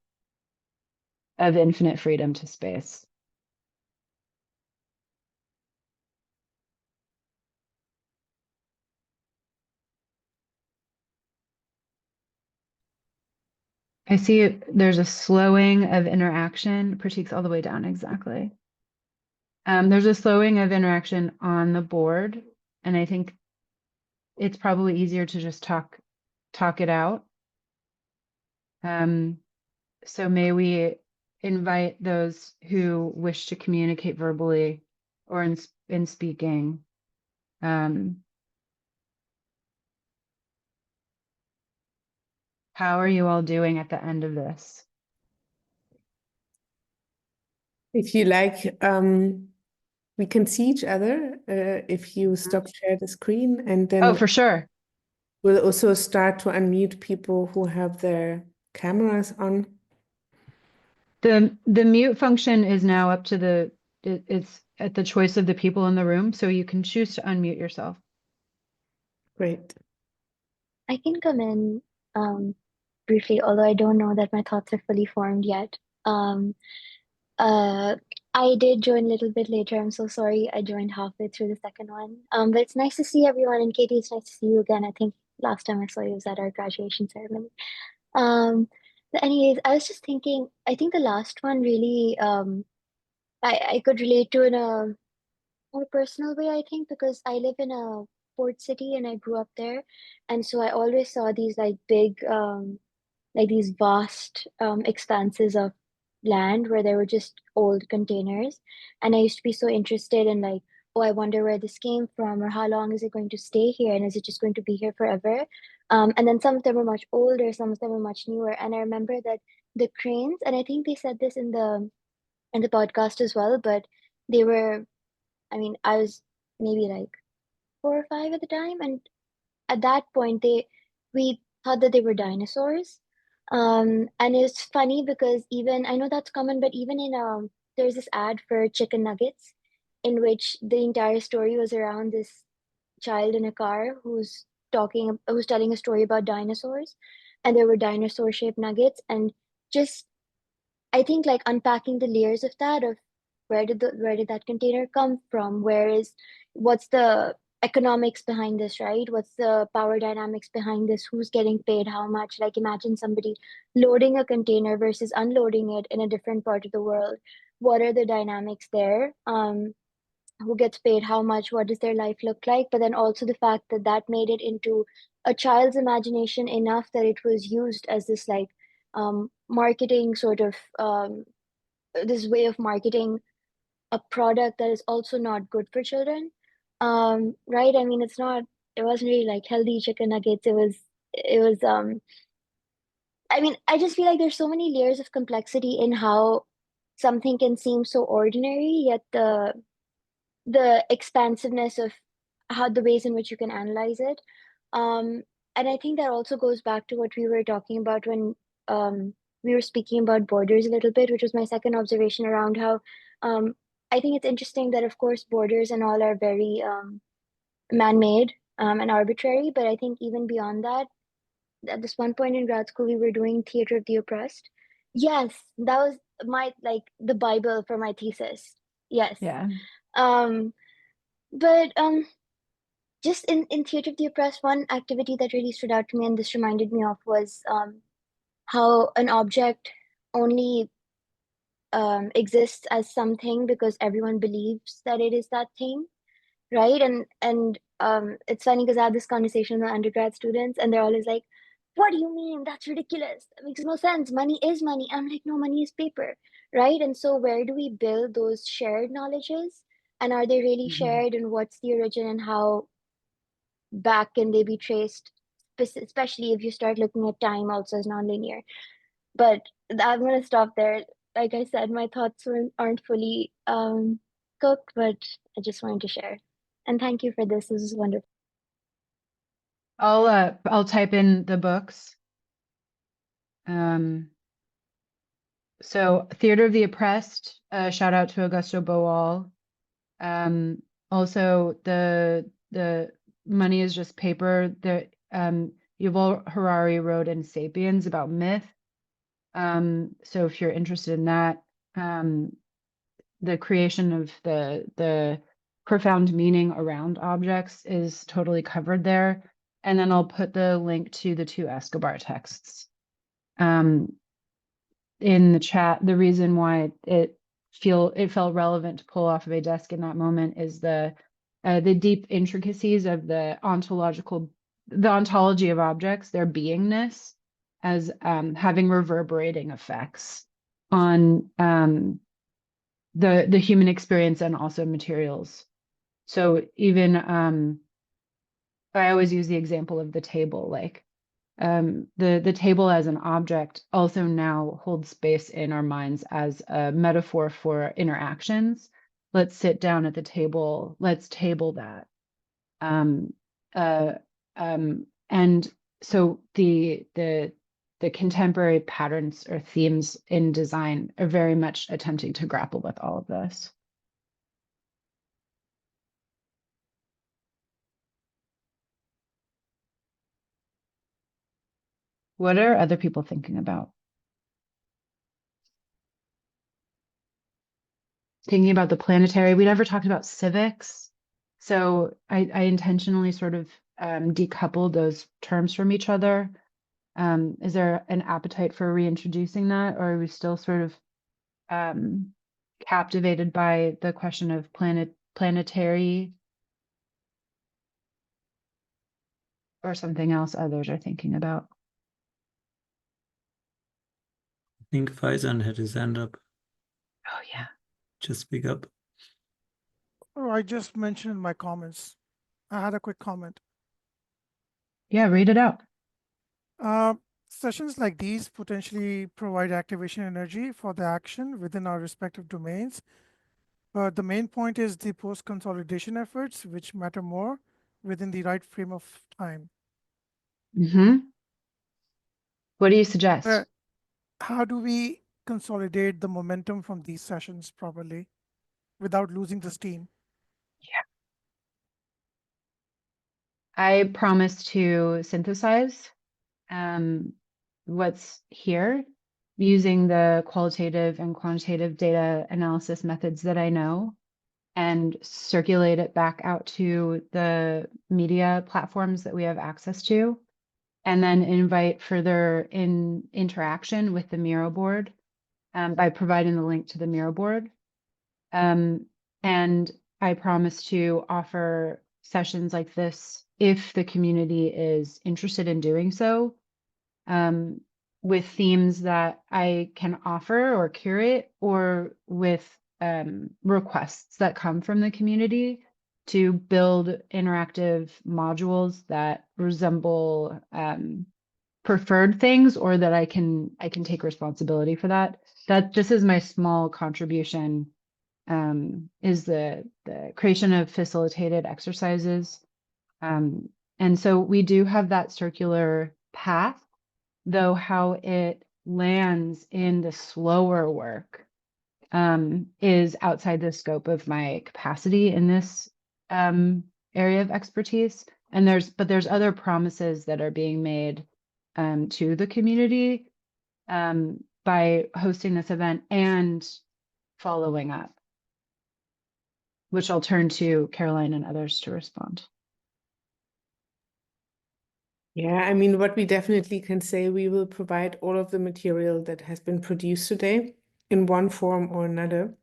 of infinite freedom to space. I see there's a slowing of interaction. Pratik's all the way down, exactly. There's a slowing of interaction on the board, and I think it's probably easier to just talk it out. So may we invite those who wish to communicate verbally or in speaking. How are you all doing at the end of this? If you like, we can see each other if you stop share the screen, and then Oh, for sure. we'll also start to unmute people who have their cameras on. The mute function is now up to it's at the choice of the people in the room, so you can choose to unmute yourself. Great. I can come in briefly, although I don't know that my thoughts are fully formed yet. I did join a little bit later. I'm so sorry. I joined halfway through the second one. But it's nice to see everyone. And Katie, it's nice to see you again. I think last time I saw you was at our graduation ceremony. But anyways, I was just thinking, I think the last one really I could relate to in a more personal way, I think, because I live in a port city and I grew up there. And so I always saw these like big like these vast expanses of land where there were just old containers. And I used to be so interested in like, oh, I wonder where this came from, or how long is it going to stay here, and is it just going to be here forever? And then some of them were much older, some of them were much newer. And I remember that the cranes, and I think they said this in the podcast as well, but they were, I mean, I was maybe like 4 or 5 at the time, and at that point we thought that they were dinosaurs. And it's funny because even I know that's common, but even in there's this ad for chicken nuggets in which the entire story was around this child in a car who's telling a story about dinosaurs, and there were dinosaur shaped nuggets. And just I think like unpacking the layers of that, of where did that container come from? What's the economics behind this, right? What's the power dynamics behind this? Who's getting paid how much? Like imagine somebody loading a container versus unloading it in a different part of the world. What are the dynamics there? Who gets paid how much? What does their life look like? But then also the fact that that made it into a child's imagination enough that it was used as this like marketing sort of this way of marketing a product that is also not good for children. Right? I mean, it wasn't really like healthy chicken nuggets. It was I mean, I just feel like there's so many layers of complexity in how something can seem so ordinary, yet the expansiveness of how the ways in which you can analyze it. And I think that also goes back to what we were talking about when we were speaking about borders a little bit, which was my second observation around how I think it's interesting that, of course, borders and all are very man-made and arbitrary. But I think even beyond that, at this one point in grad school, we were doing Theater of the Oppressed. Yes, that was the Bible for my thesis. Yes. Yeah. But just in Theater of the Oppressed, one activity that really stood out to me, and this reminded me of, was how an object only exists as something because everyone believes that it is that thing, right? And it's funny because I had this conversation with undergrad students, and they're always like, "What do you mean? That's ridiculous. That makes no sense. Money is money." I'm like, "No, money is paper," right? And so where do we build those shared knowledges? And are they really shared? And what's the origin, and how back can they be traced? Especially if you start looking at time also as nonlinear. But I'm going to stop there. Like I said, my thoughts aren't fully cooked, but I just wanted to share. And thank you for this. This is wonderful. I'll type in the books. So Theater of the Oppressed, shout out to Augusto Boal. Also the Money is Just Paper, that Yuval Harari wrote in Sapiens about myth. So if you're interested in that, the creation of the profound meaning around objects is totally covered there. And then I'll put the link to the 2 Escobar texts in the chat. The reason why it felt relevant to pull off of a desk in that moment is the deep intricacies of the ontology of objects, their beingness, as having reverberating effects on the human experience and also materials. So even I always use the example of the table, like the table as an object also now holds space in our minds as a metaphor for interactions. Let's sit down at the table. Let's table that. And so the contemporary patterns or themes in design are very much attempting to grapple with all of this. What are other people thinking about? Thinking about the planetary. We never talked about civics. So I intentionally sort of decoupled those terms from each other. Is there an appetite for reintroducing that, or are we still sort of captivated by the question of planetary, or something else others are thinking about? I think Faizan had his hand up. Oh yeah. Just speak up. Oh, I just mentioned in my comments. I had a quick comment. Yeah, read it out. Sessions like these potentially provide activation energy for the action within our respective domains. But the main point is the post-consolidation efforts, which matter more within the right frame of time. Mm-hmm. What do you suggest? How do we consolidate the momentum from these sessions properly without losing the steam? Yeah. I promise to synthesize what's here using the qualitative and quantitative data analysis methods that I know, and circulate it back out to the media platforms that we have access to, and then invite further interaction with the Miro board by providing the link to the Miro board. And I promise to offer sessions like this if the community is interested in doing so, with themes that I can offer or curate, or with requests that come from the community to build interactive modules that resemble preferred things, or that I can take responsibility for that. This is my small contribution, is the creation of facilitated exercises. And so we do have that circular path, though how it lands in the slower work is outside the scope of my capacity in this area of expertise. And there's other promises that are being made to the community by hosting this event and following up, which I'll turn to Caroline and others to respond. Yeah, I mean, what we definitely can say, we will provide all of the material that has been produced today in one form or another.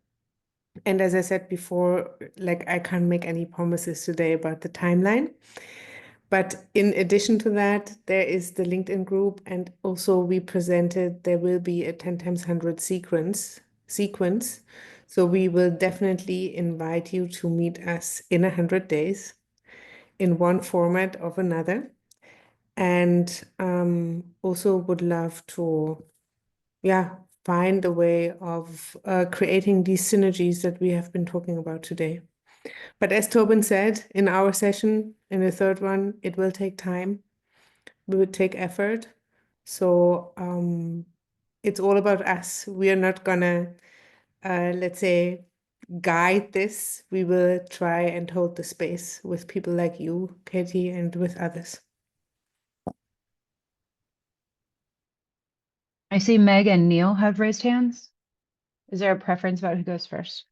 And as I said before, like, I can't make any promises today about the timeline. But in addition to that, there is the LinkedIn group, and also we presented there will be a 10 times 100 sequence. So we will definitely invite you to meet us in 100 days in one format or another. And also would love to, find a way of creating these synergies that we have been talking about today. But as Tobin said, in our session, in the third one, it will take time. We will take effort. So it's all about us. We are not gonna, let's say, guide this. We will try and hold the space with people like you, Katie, and with others. I see Meg and Neil have raised hands. Is there a preference about who goes first?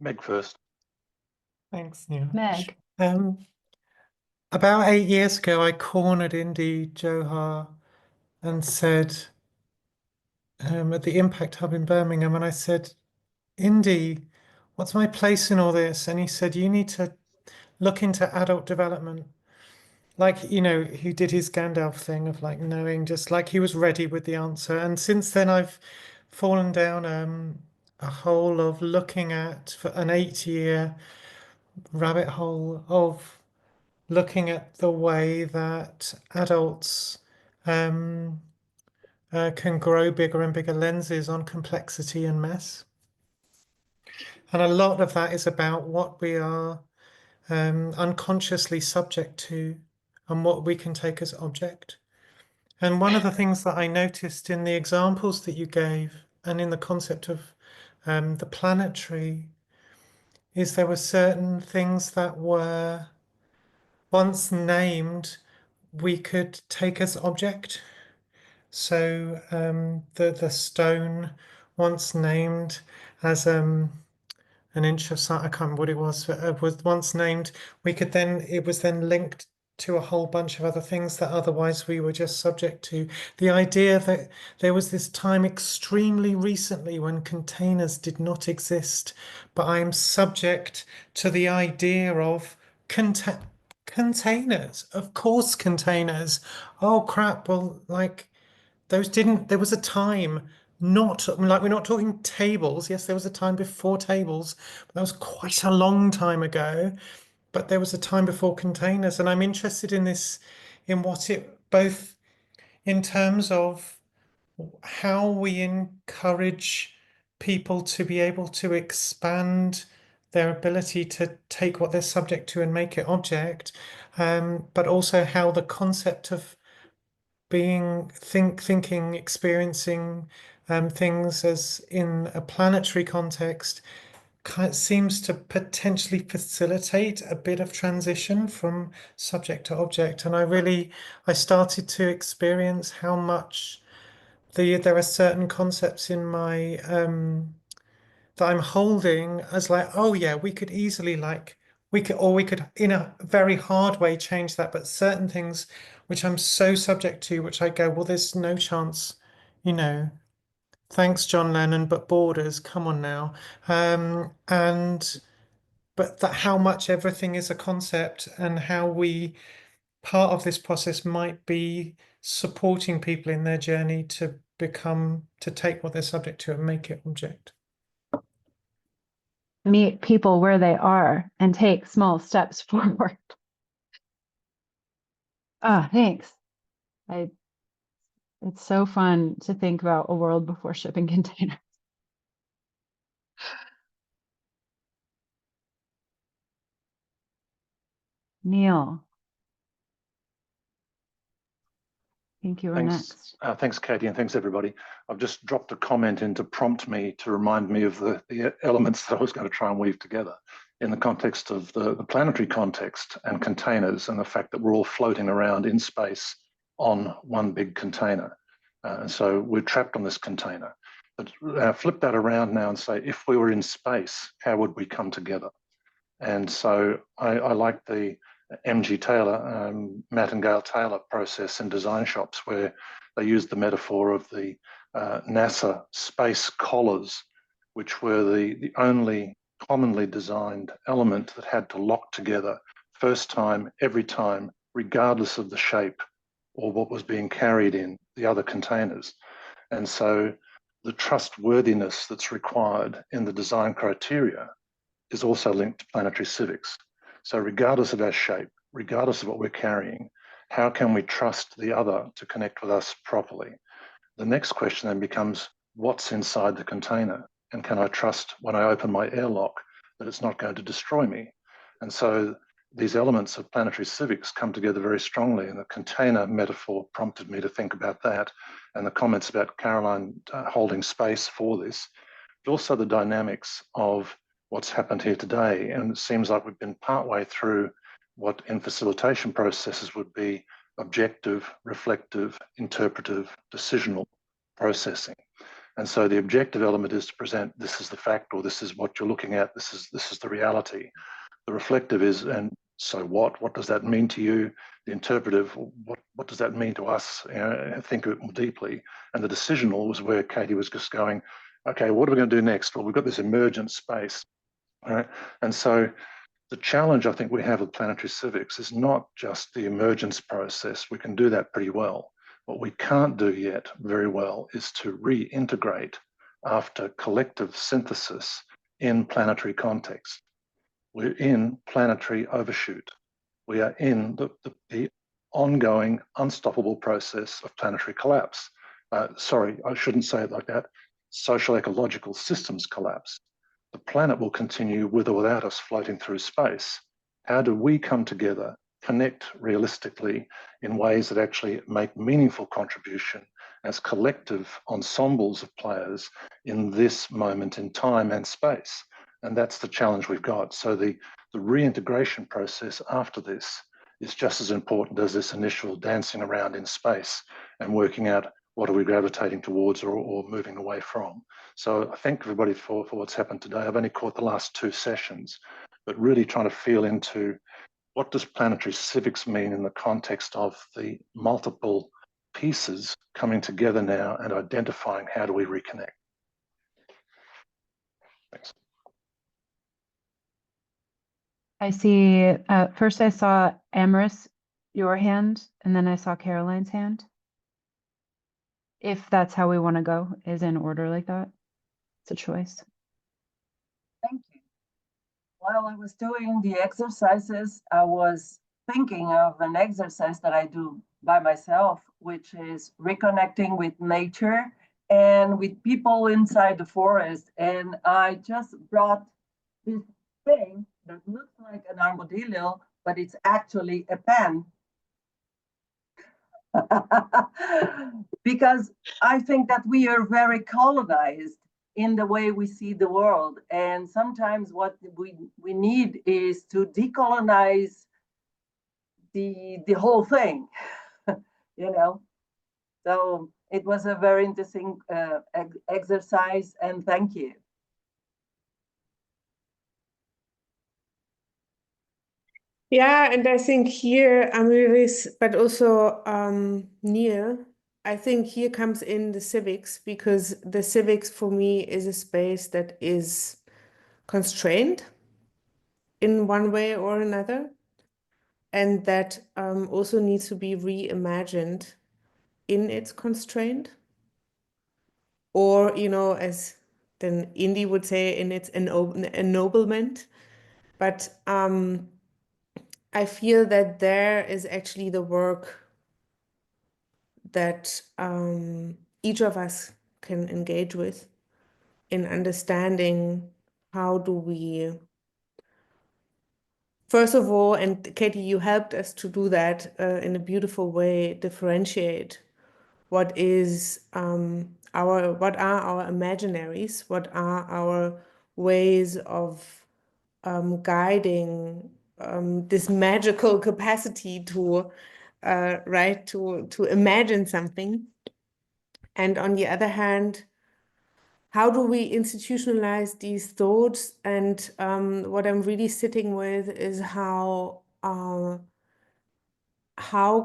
Meg first. Thanks, Neil. Meg. About 8 years ago, I cornered Indy Johar and said, at the Impact Hub in Birmingham, and I said, Indy, what's my place in all this? And he said, you need to look into adult development. like, you know, he did his Gandalf thing of like knowing, just like he was ready with the answer. And since then, I've fallen down a hole of looking at, for an 8-year rabbit hole of looking at the way that adults can grow bigger and bigger lenses on complexity and mess. And a lot of that is about what we are unconsciously subject to and what we can take as object. And one of the things that I noticed in the examples that you gave and in the concept of the planetary is there were certain things that were once named we could take as object. So the stone once named as an inch of sight, I can't remember what it was once named. It was then linked to a whole bunch of other things that otherwise we were just subject to. The idea that there was this time extremely recently when containers did not exist, but I am subject to the idea of containers. Of course, containers. Oh crap, well, like those didn't, there was a time, not like we're not talking tables. Yes, there was a time before tables, but that was quite a long time ago. But there was a time before containers, and I'm interested in this, in what it both in terms of how we encourage people to be able to expand their ability to take what they're subject to and make it object, but also how the concept of being thinking, experiencing things as in a planetary context seems to potentially facilitate a bit of transition from subject to object. And I started to experience how much there are certain concepts in my that I'm holding as like, oh yeah, we could easily we could in a very hard way change that, but certain things which I'm so subject to, which I go, well, there's no chance, you know, thanks John Lennon, but borders, come on now. But that how much everything is a concept and how part of this process might be supporting people in their journey to take what they're subject to and make it object. Meet people where they are and take small steps forward. Thanks. It's so fun to think about a world before shipping containers. Neil. I think you were next. Thanks, Katie, and thanks, everybody. I've just dropped a comment in to prompt me to remind me of the elements that I was going to try and weave together in the context of the planetary context and containers and the fact that we're all floating around in space on one big container. And so we're trapped on this container. But flip that around now and say, if we were in space, how would we come together? And so I like the M.G. Taylor, Matt and Gail Taylor process in design shops where they used the metaphor of the NASA space collars, which were the only commonly designed element that had to lock together first time, every time, regardless of the shape or what was being carried in the other containers. And so the trustworthiness that's required in the design criteria is also linked to planetary civics. So regardless of our shape, regardless of what we're carrying, how can we trust the other to connect with us properly? The next question then becomes, what's inside the container? And can I trust when I open my airlock that it's not going to destroy me? And so these elements of planetary civics come together very strongly, and the container metaphor prompted me to think about that, and the comments about Caroline holding space for this, but also the dynamics of what's happened here today. And it seems like we've been partway through what in facilitation processes would be objective, reflective, interpretive, decisional processing. And so the objective element is to present, this is the fact, or this is what you're looking at, this is the reality. The reflective is, and so what does that mean to you? The interpretive, what does that mean to us? Think of it more deeply. And the decisional was where Katie was just going, okay, what are we going to do next? Well, we've got this emergent space. Right? And so The challenge I think we have with planetary civics is not just the emergence process. We can do that pretty well. What we can't do yet very well is to reintegrate after collective synthesis in planetary context. We're in planetary overshoot. We are in the ongoing, unstoppable process of planetary collapse. Sorry, I shouldn't say it like that. Social ecological systems collapse. The planet will continue with or without us floating through space. How do we come together, connect realistically in ways that actually make meaningful contribution as collective ensembles of players in this moment in time and space? And that's the challenge we've got. So the reintegration process after this is just as important as this initial dancing around in space and working out what are we gravitating towards or moving away from. So I thank everybody for what's happened today. I've only caught the last 2 sessions, but really trying to feel into what does planetary civics mean in the context of the multiple pieces coming together now and identifying how do we reconnect. Thanks. I see, first I saw Amaris, your hand, and then I saw Caroline's hand. If that's how we want to go, is in order like that. It's a choice. Thank you. While I was doing the exercises, I was thinking of an exercise that I do by myself, which is reconnecting with nature and with people inside the forest. And I just brought this thing that looks like an armadillo, but it's actually a pen. Because I think that we are very colonized in the way we see the world. And sometimes what we need is to decolonize the whole thing, you know? So it was a very interesting exercise, and thank you. Yeah, and I think here, Amaris, but also Neil, I think here comes in the civics, because the civics for me is a space that is constrained in one way or another, and that also needs to be reimagined in its constraint, or, you know, as then Indy would say, in its ennoblement. But I feel that there is actually the work that each of us can engage with in understanding how do we, first of all, and Katie, you helped us to do that in a beautiful way, differentiate what is what are our imaginaries, what are our ways of guiding this magical capacity to right, to imagine something. And on the other hand, how do we institutionalize these thoughts? And what I'm really sitting with is how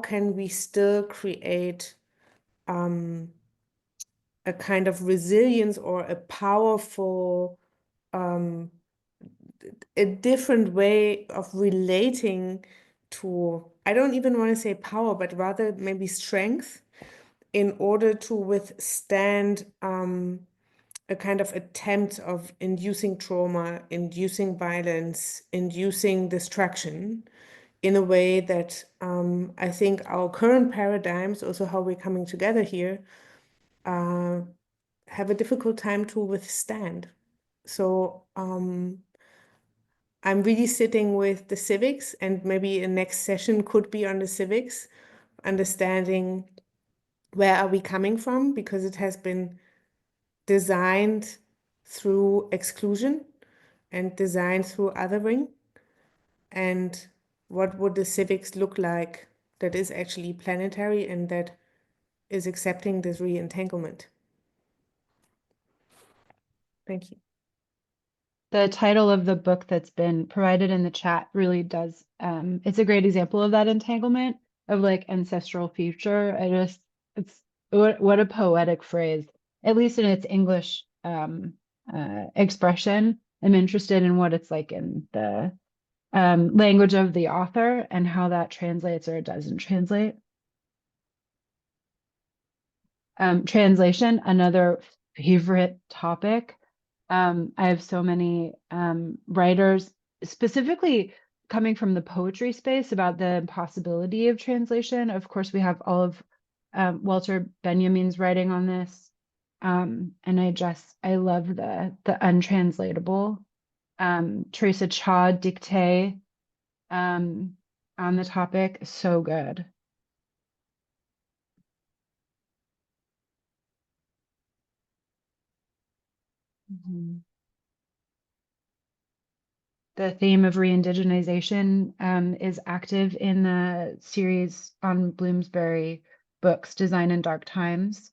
can we still create a kind of resilience or a powerful, a different way of relating to, I don't even want to say power, but rather maybe strength, in order to withstand a kind of attempt of inducing trauma, inducing violence, inducing destruction, in a way that I think our current paradigms, also how we're coming together here, have a difficult time to withstand. So I'm really sitting with the civics, and maybe a next session could be on the civics, understanding where are we coming from, because it has been designed through exclusion and designed through othering. And what would the civics look like that is actually planetary and that is accepting this re-entanglement? Thank you. The title of the book that's been provided in the chat really does, it's a great example of that entanglement of like ancestral future. It's what a poetic phrase, at least in its English expression. I'm interested in what it's like in the language of the author and how that translates or doesn't translate. Translation, another favorite topic. I have so many writers, specifically coming from the poetry space, about the possibility of translation. Of course, we have all of Walter Benjamin's writing on this. And I love the untranslatable. Teresa Cha Dicté on the topic, so good. The theme of re-indigenization is active in the series on Bloomsbury Books, Design in Dark Times.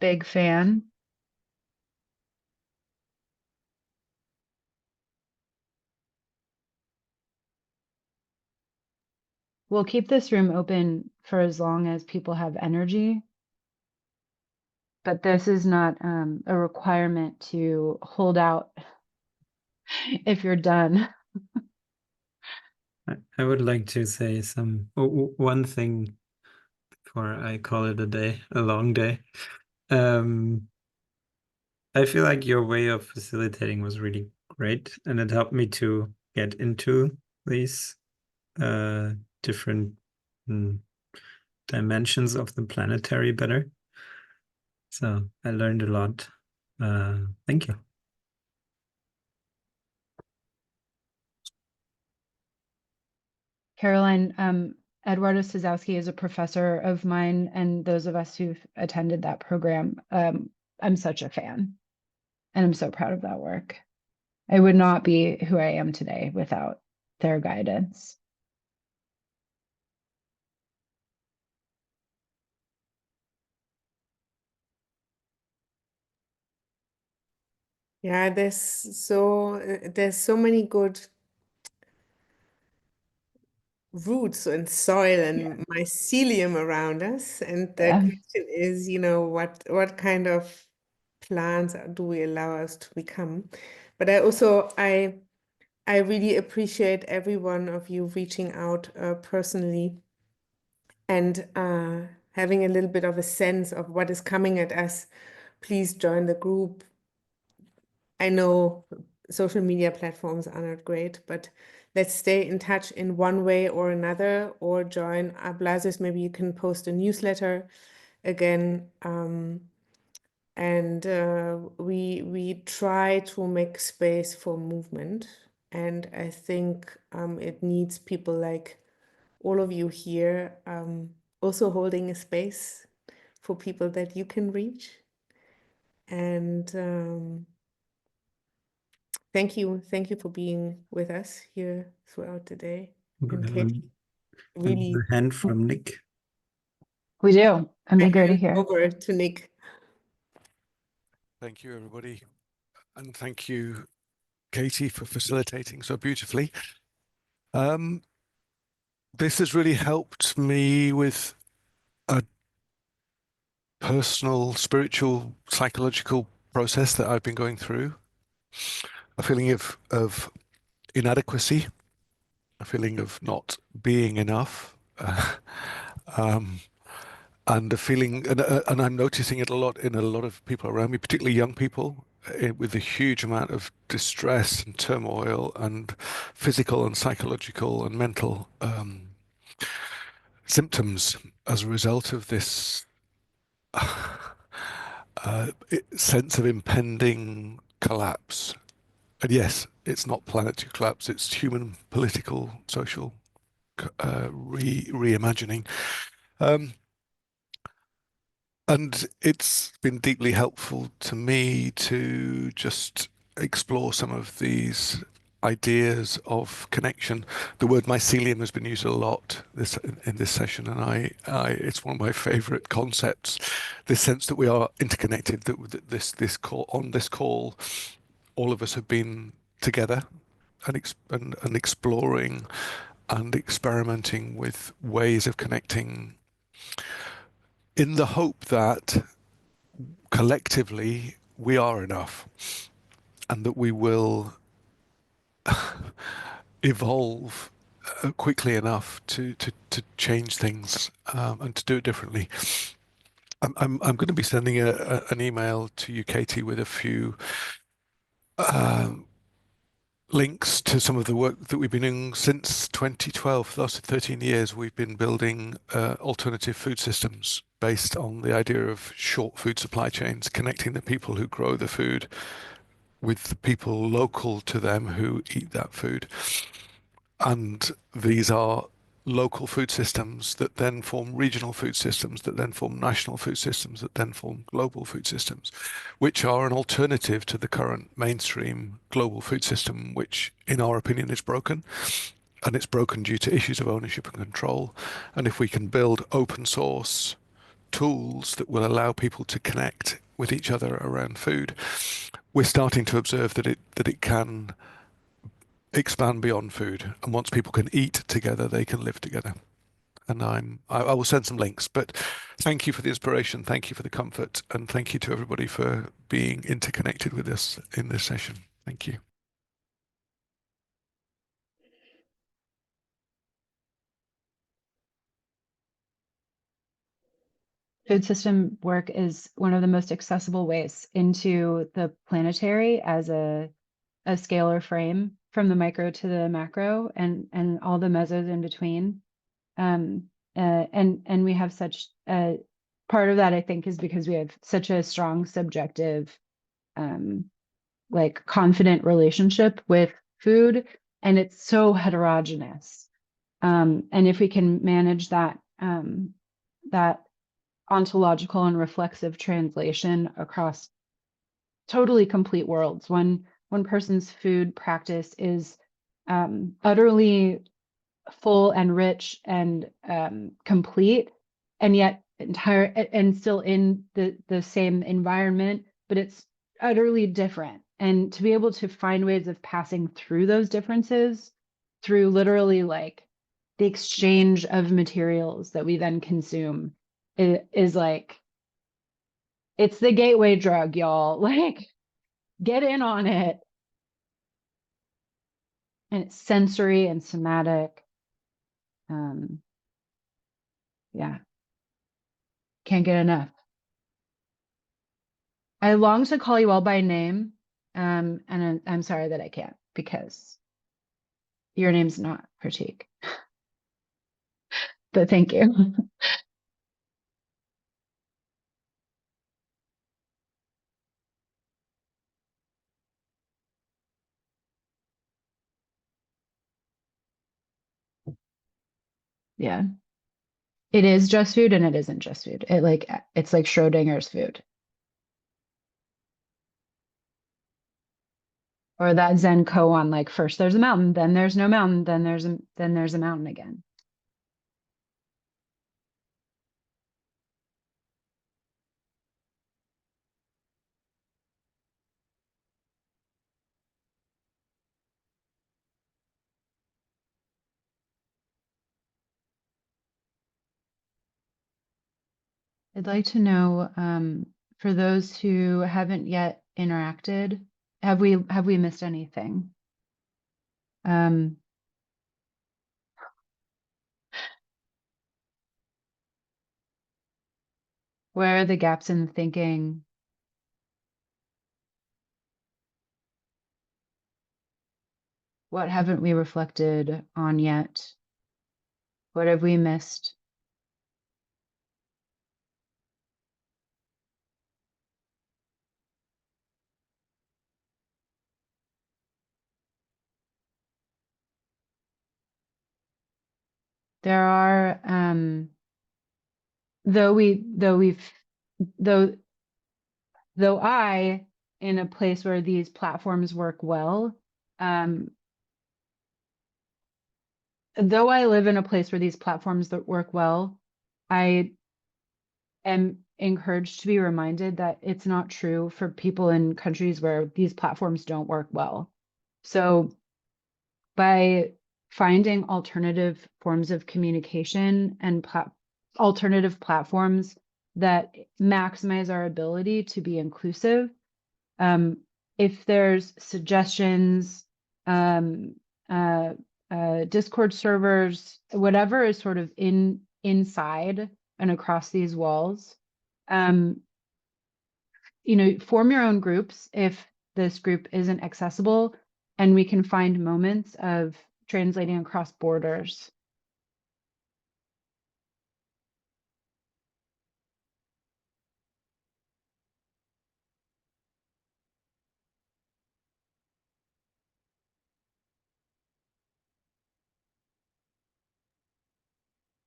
Big fan. We'll keep this room open for as long as people have energy. But this is not a requirement to hold out if you're done. I would like to say one thing before I call it a long day. I feel like your way of facilitating was really great, and it helped me to get into these different dimensions of the planetary better. So I learned a lot. Thank you. Caroline, Eduardo Sazowski is a professor of mine, and those of us who've attended that program, I'm such a fan, and I'm so proud of that work. I would not be who I am today without their guidance. Yeah, there's so many good roots and soil and mycelium around us. And the question is, what kind of plants do we allow us to become? But I really appreciate every one of you reaching out personally and having a little bit of a sense of what is coming at us. Please join the group. I know social media platforms are not great, but let's stay in touch in one way or another, or join Ablasis. Maybe you can post a newsletter again. And we try to make space for movement. And I think it needs people like all of you here, also holding a space for people that you can reach. And thank you for being with us here throughout the day. And Katie, really, a hand from Nick. We do. I'm eager to hear. Over to Nick. Thank you, everybody. And thank you, Katie, for facilitating so beautifully. This has really helped me with a personal, spiritual, psychological process that I've been going through. A feeling of inadequacy, a feeling of not being enough, and a feeling, and I'm noticing it a lot in a lot of people around me, particularly young people, with a huge amount of distress and turmoil and physical and psychological and mental symptoms as a result of this sense of impending collapse. And yes, it's not planetary collapse, it's human, political, social reimagining. And it's been deeply helpful to me to just explore some of these ideas of connection. The word mycelium has been used a lot in this session, and it's one of my favorite concepts. This sense that we are interconnected, that this call, all of us have been together and exploring and experimenting with ways of connecting, in the hope that collectively we are enough, and that we will evolve quickly enough to change things and to do it differently. I'm going to be sending an email to you, Katie, with a few links to some of the work that we've been doing since 2012. For the last 13 years, we've been building alternative food systems based on the idea of short food supply chains, connecting the people who grow the food with the people local to them who eat that food. And these are local food systems that then form regional food systems, that then form national food systems, that then form global food systems, which are an alternative to the current mainstream global food system, which in our opinion is broken. And it's broken due to issues of ownership and control. And if we can build open source tools that will allow people to connect with each other around food, we're starting to observe that it can expand beyond food, and once people can eat together, they can live together. And I will send some links, but thank you for the inspiration, thank you for the comfort, and thank you to everybody for being interconnected with us in this session. Thank you. Food system work is one of the most accessible ways into the planetary as a scalar frame, from the micro to the macro and all the mesos in between. And we have such a part of that, I think, is because we have such a strong subjective, like confident relationship with food, and it's so heterogeneous. And if we can manage that, that ontological and reflexive translation across totally complete worlds, one person's food practice is utterly full and rich and complete, and yet entire and still in the same environment, but it's utterly different. And to be able to find ways of passing through those differences through literally like the exchange of materials that we then consume is like, it's the gateway drug, y'all. Like, get in on it. And it's sensory and somatic. Yeah. Can't get enough. I long to call you all by name. And I'm sorry that I can't, because your name's not Pratik. But thank you. Yeah. It is just food and it isn't just food. It's like Schrodinger's food. Or that Zen koan, like first there's a mountain, then there's no mountain, then there's a mountain again. I'd like to know, for those who haven't yet interacted, have we missed anything? Where are the gaps in the thinking? What haven't we reflected on yet? What have we missed? There are, though I, in a place where these platforms work well, though I live in a place where these platforms that work well, I am encouraged to be reminded that it's not true for people in countries where these platforms don't work well. So by finding alternative forms of communication and alternative platforms that maximize our ability to be inclusive, if there's suggestions, Discord servers, whatever is sort of inside and across these walls. Form your own groups if this group isn't accessible, and we can find moments of translating across borders.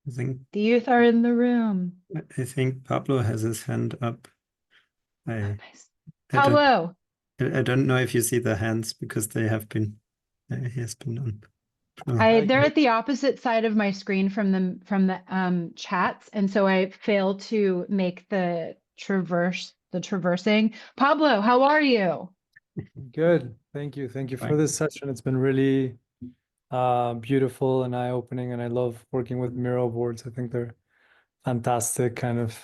I think The youth are in the room. I think Pablo has his hand up. I Pablo. I don't know if you see the hands because they have been he has been on. They're at the opposite side of my screen from the chats, and so I failed to make the traversing. Pablo, how are you? Good. Thank you. Thank you for this session. It's been really beautiful and eye-opening, and I love working with Miro boards. I think they're fantastic, kind of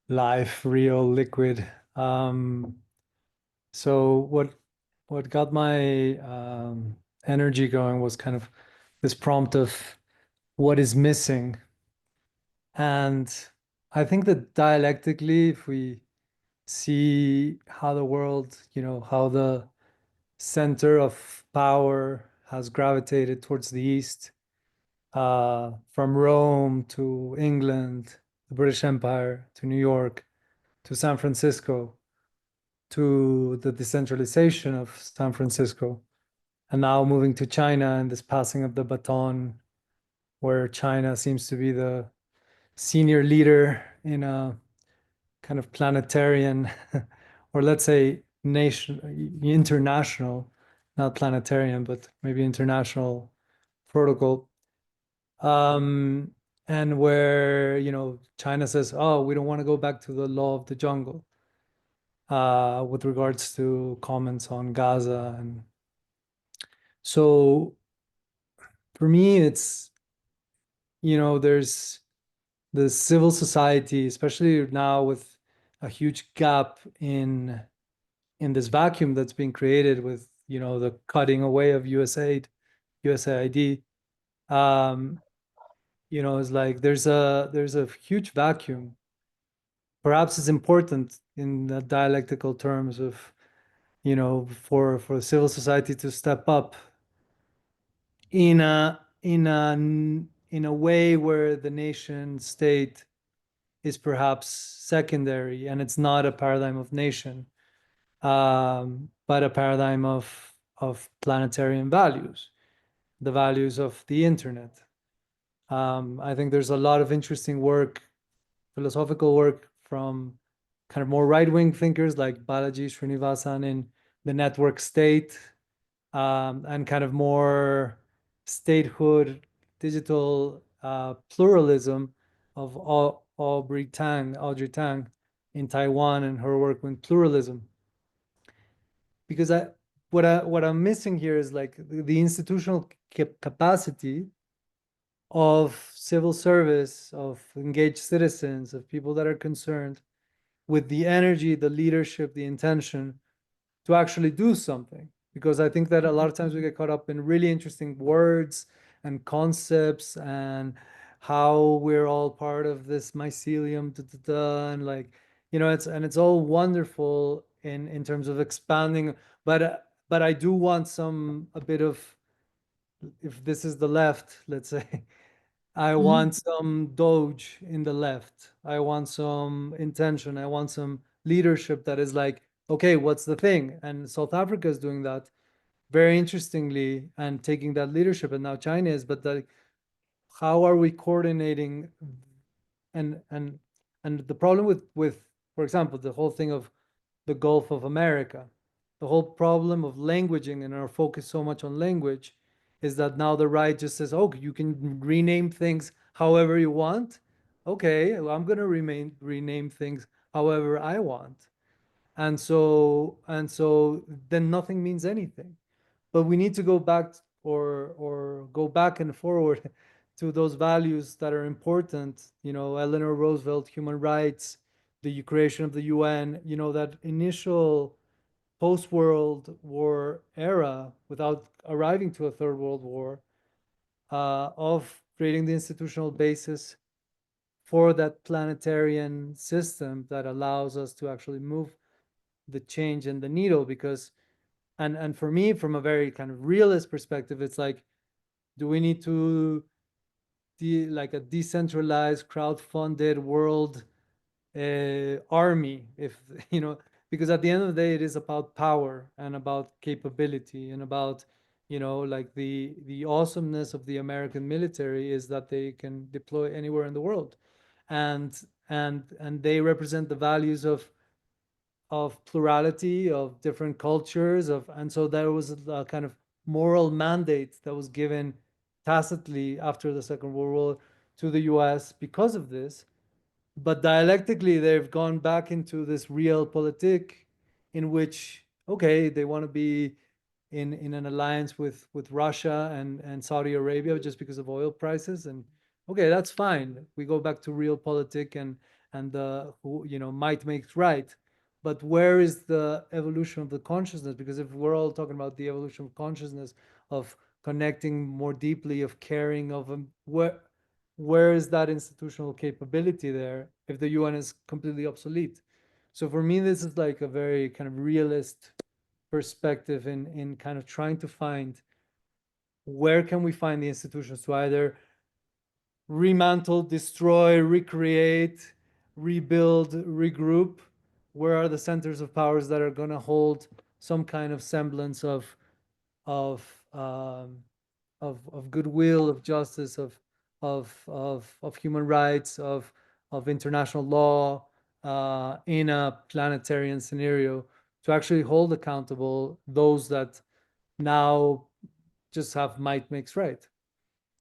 live, real, liquid. So what got my energy going was kind of this prompt of what is missing. And I think that dialectically, if we see how the world, how the center of power has gravitated towards the east, from Rome to England, the British Empire, to New York, to San Francisco, to the decentralization of San Francisco, and now moving to China and this passing of the baton, where China seems to be the senior leader in a kind of planetarian, or let's say international, not planetarian, but maybe international protocol. And where, China says, oh, we don't want to go back to the law of the jungle with regards to comments on Gaza. And so for me, it's, there's the civil society, especially now with a huge gap in this vacuum that's being created with, the cutting away of USAID. It's like there's a huge vacuum. Perhaps it's important in the dialectical terms of, for civil society to step up in a way where the nation state is perhaps secondary, and it's not a paradigm of nation, but a paradigm of planetarian values, the values of the internet. I think there's a lot of interesting work, philosophical work from kind of more right-wing thinkers like Balaji Srinivasan in The Network State, and kind of more statehood, digital pluralism of Audrey Tang in Taiwan and her work with pluralism. Because what I'm missing here is like the institutional capacity of civil service, of engaged citizens, of people that are concerned with the energy, the leadership, the intention to actually do something. Because I think that a lot of times we get caught up in really interesting words and concepts and how we're all part of this mycelium, and like, it's all wonderful in terms of expanding, but I do want a bit of, if this is the left, let's say, I want some doge in the left. I want some intention. I want some leadership that is like, okay, what's the thing? And South Africa is doing that very interestingly and taking that leadership, and now China is. But how are we coordinating? And the problem with, for example, the whole thing of the Gulf of America, the whole problem of languaging and our focus so much on language, is that now the right just says, oh, you can rename things however you want. Okay, well, I'm going to rename things however I want. And so then nothing means anything. But we need to go back or go back and forward to those values that are important. Eleanor Roosevelt, human rights, the creation of the UN, that initial post-World War era, without arriving to a third World War, of creating the institutional basis for that planetarian system that allows us to actually move the change and the needle. Because, and for me, from a very kind of realist perspective, it's like, do we need to like a decentralized, crowd-funded world army? If because at the end of the day, it is about power and about capability and about like the awesomeness of the American military is that they can deploy anywhere in the world, and they represent the values of plurality, of different cultures, and so there was a kind of moral mandate that was given tacitly after the Second World War to the US because of this. But dialectically, they've gone back into this realpolitik in which, okay, they want to be in an alliance with Russia and Saudi Arabia just because of oil prices. And okay, that's fine. We go back to realpolitik and might makes right. But where is the evolution of the consciousness? Because if we're all talking about the evolution of consciousness, of connecting more deeply, of caring, of where is that institutional capability there if the UN is completely obsolete? So for me, this is like a very kind of realist perspective in kind of trying to find where can we find the institutions to either remantle, destroy, recreate, rebuild, regroup. Where are the centers of powers that are going to hold some kind of semblance of goodwill, of justice, of human rights, of international law in a planetarian scenario, to actually hold accountable those that now just have might makes right.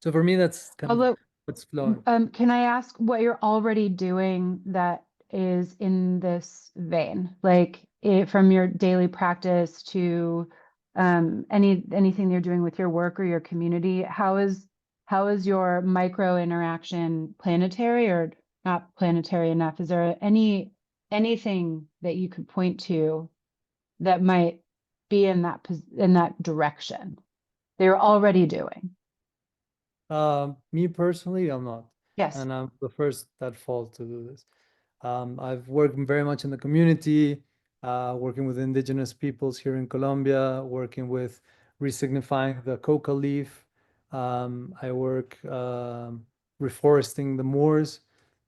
So for me, that's kind of what's flowing. Can I ask what you're already doing that is in this vein, like from your daily practice to anything you're doing with your work or your community? How is your micro interaction planetary or not planetary enough? Is there anything that you could point to that might be in that direction that you're already doing? Me personally, I'm not. Yes. And I'm the first that falls to do this. I've worked very much in the community, working with indigenous peoples here in Colombia, working with resignifying the coca leaf. I work reforesting the Moors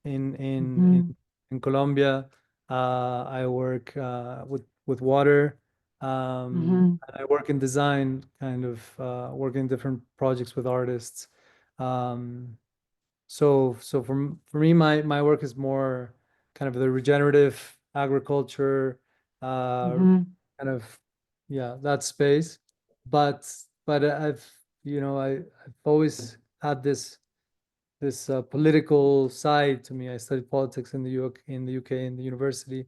in Colombia. I work with water. And I work in design, kind of work in different projects with artists. So for me, my work is more kind of the regenerative agriculture, kind of, that space. But I've always had this political side to me. I studied politics in the UK in the university,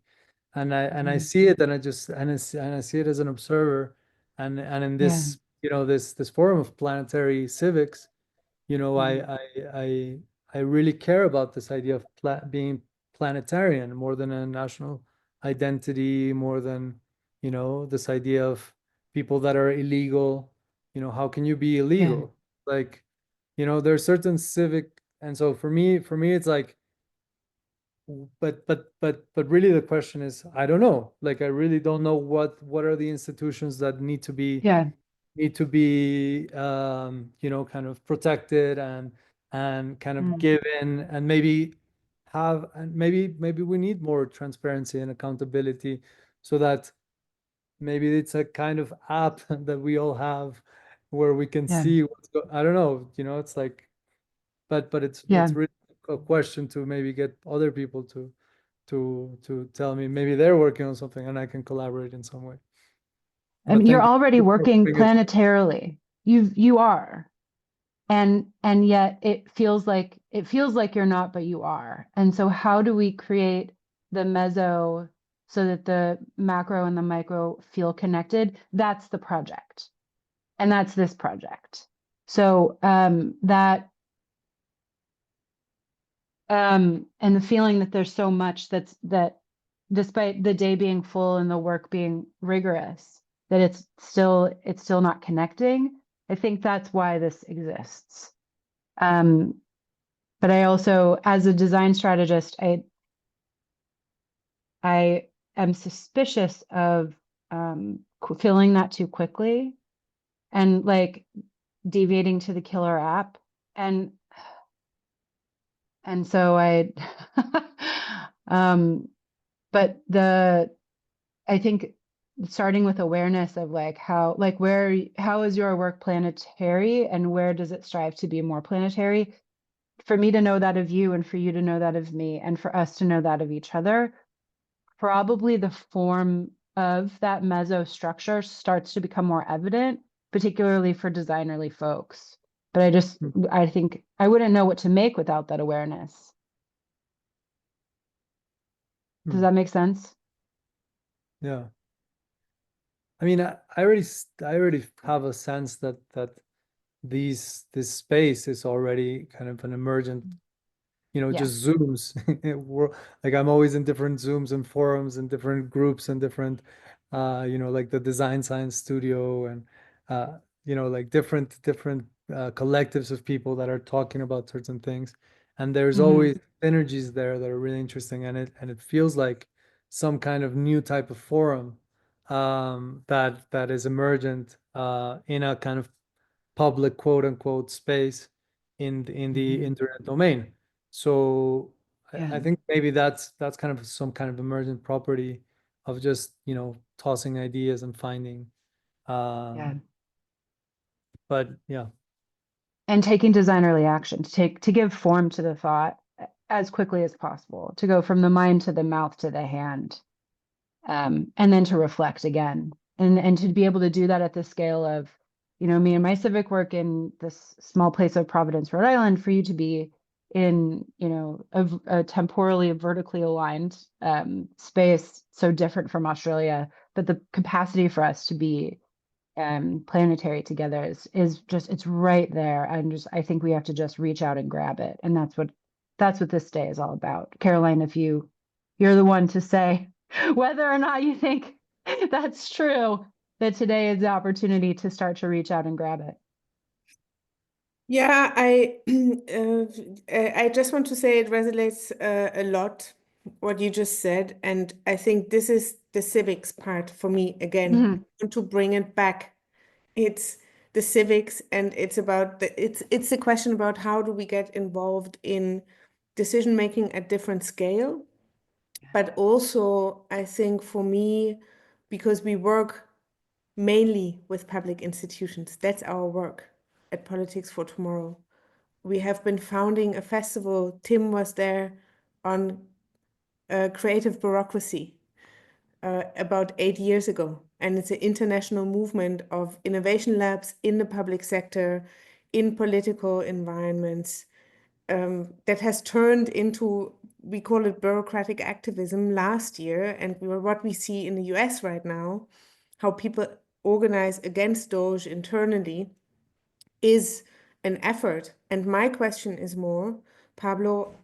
and I see it, and I see it as an observer, and in this this forum of planetary civics, I really care about this idea of being planetarian more than a national identity, more than this idea of people that are illegal. How can you be illegal? Like, there's certain civic, and so for me it's like, but really the question is, I don't know. Like, I really don't know what are the institutions that need to be kind of protected and kind of given, and maybe we need more transparency and accountability, so that maybe it's a kind of app that we all have where we can see what's I don't know, it's like, but it's really a question to maybe get other people to tell me maybe they're working on something and I can collaborate in some way. I mean, you're already working planetarily. You are. And yet it feels like you're not, but you are. And so how do we create the meso so that the macro and the micro feel connected? That's the project. And that's this project. So that and the feeling that there's so much that despite the day being full and the work being rigorous, that it's still not connecting. I think that's why this exists. But I also, as a design strategist, I am suspicious of filling that too quickly and like deviating to the killer app. And so but I think starting with awareness of like how is your work planetary and where does it strive to be more planetary? For me to know that of you and for you to know that of me and for us to know that of each other, probably the form of that mesostructure starts to become more evident, particularly for designerly folks. But I think I wouldn't know what to make without that awareness. Does that make sense? Yeah. I mean, I already have a sense that this space is already kind of an emergent, just Zooms. Like I'm always in different Zooms and forums and different groups and different, like the Design Science Studio and, like different collectives of people that are talking about certain things. And there's always synergies there that are really interesting. And it feels like some kind of new type of forum that is emergent in a kind of public quote unquote space in the internet domain. So I think maybe that's kind of some kind of emergent property of just tossing ideas and finding. But yeah. And taking designerly action to give form to the thought as quickly as possible, to go from the mind to the mouth to the hand, and then to reflect again, and to be able to do that at the scale of, me and my civic work in this small place of Providence, Rhode Island, for you to be in, a temporally, vertically aligned space so different from Australia, but the capacity for us to be planetary together is just, it's right there. I think we have to just reach out and grab it. And that's what this day is all about. Caroline, if you're the one to say whether or not you think that's true, that today is the opportunity to start to reach out and grab it. Yeah, I just want to say it resonates a lot what you just said, and I think this is the civics part for me again. I want to bring it back. It's the civics, and it's about it's a question about how do we get involved in decision making at different scale, but also I think for me, because we work mainly with public institutions, that's our work at Politics for Tomorrow. We have been founding a festival. Tim was there on creative bureaucracy about 8 years ago. And it's an international movement of innovation labs in the public sector, in political environments, that has turned into, we call it bureaucratic activism last year. And what we see in the US right now, how people organize against DOGE internally, is an effort. And my question is more, Pablo,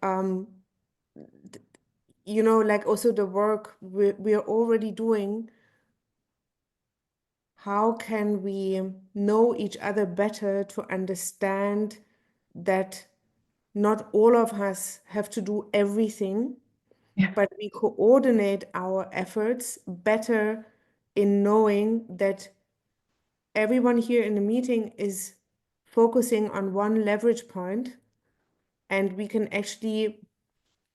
like also the work we are already doing, how can we know each other better to understand that not all of us have to do everything, but we coordinate our efforts better in knowing that everyone here in the meeting is focusing on one leverage point, and we can actually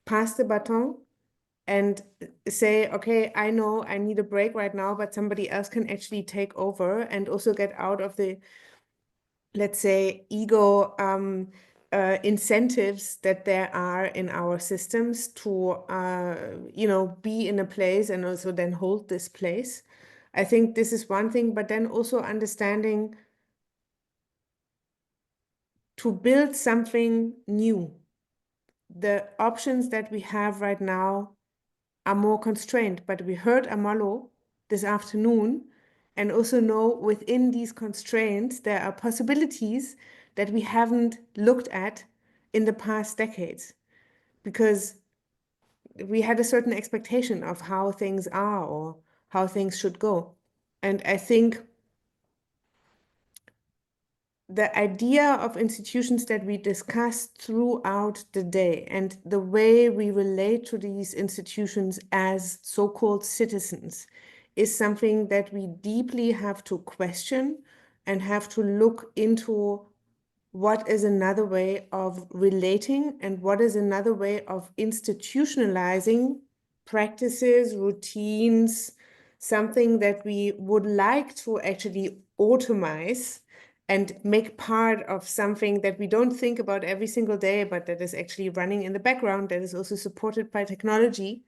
pass the baton and say, okay, I know I need a break right now, but somebody else can actually take over, and also get out of the, let's say, ego incentives that there are in our systems to, be in a place and also then hold this place. I think this is one thing, but then also understanding to build something new. The options that we have right now are more constrained, but we heard Amalo this afternoon and also know within these constraints, there are possibilities that we haven't looked at in the past decades. Because we had a certain expectation of how things are or how things should go. And I think the idea of institutions that we discussed throughout the day and the way we relate to these institutions as so-called citizens is something that we deeply have to question and have to look into what is another way of relating and what is another way of institutionalizing practices, routines, something that we would like to actually automize and make part of something that we don't think about every single day, but that is actually running in the background, that is also supported by technology.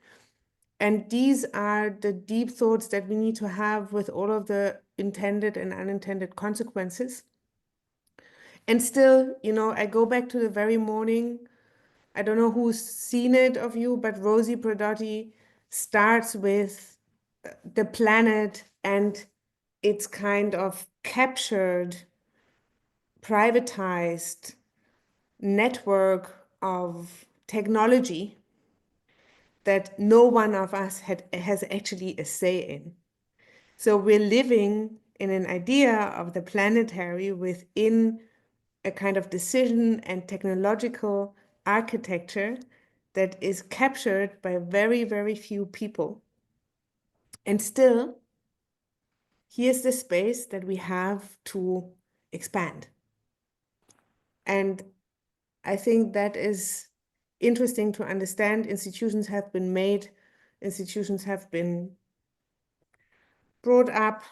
And these are the deep thoughts that we need to have with all of the intended and unintended consequences. And still, you know, I go back to the very morning. I don't know who's seen it of you, but Rosie Braidotti starts with the planet and its kind of captured, privatized network of technology that no one of us has actually a say in. So we're living in an idea of the planetary within a kind of decision and technological architecture that is captured by very, very few people. And still, here's the space that we have to expand. And I think that is interesting to understand. Institutions have been made, institutions have been brought up,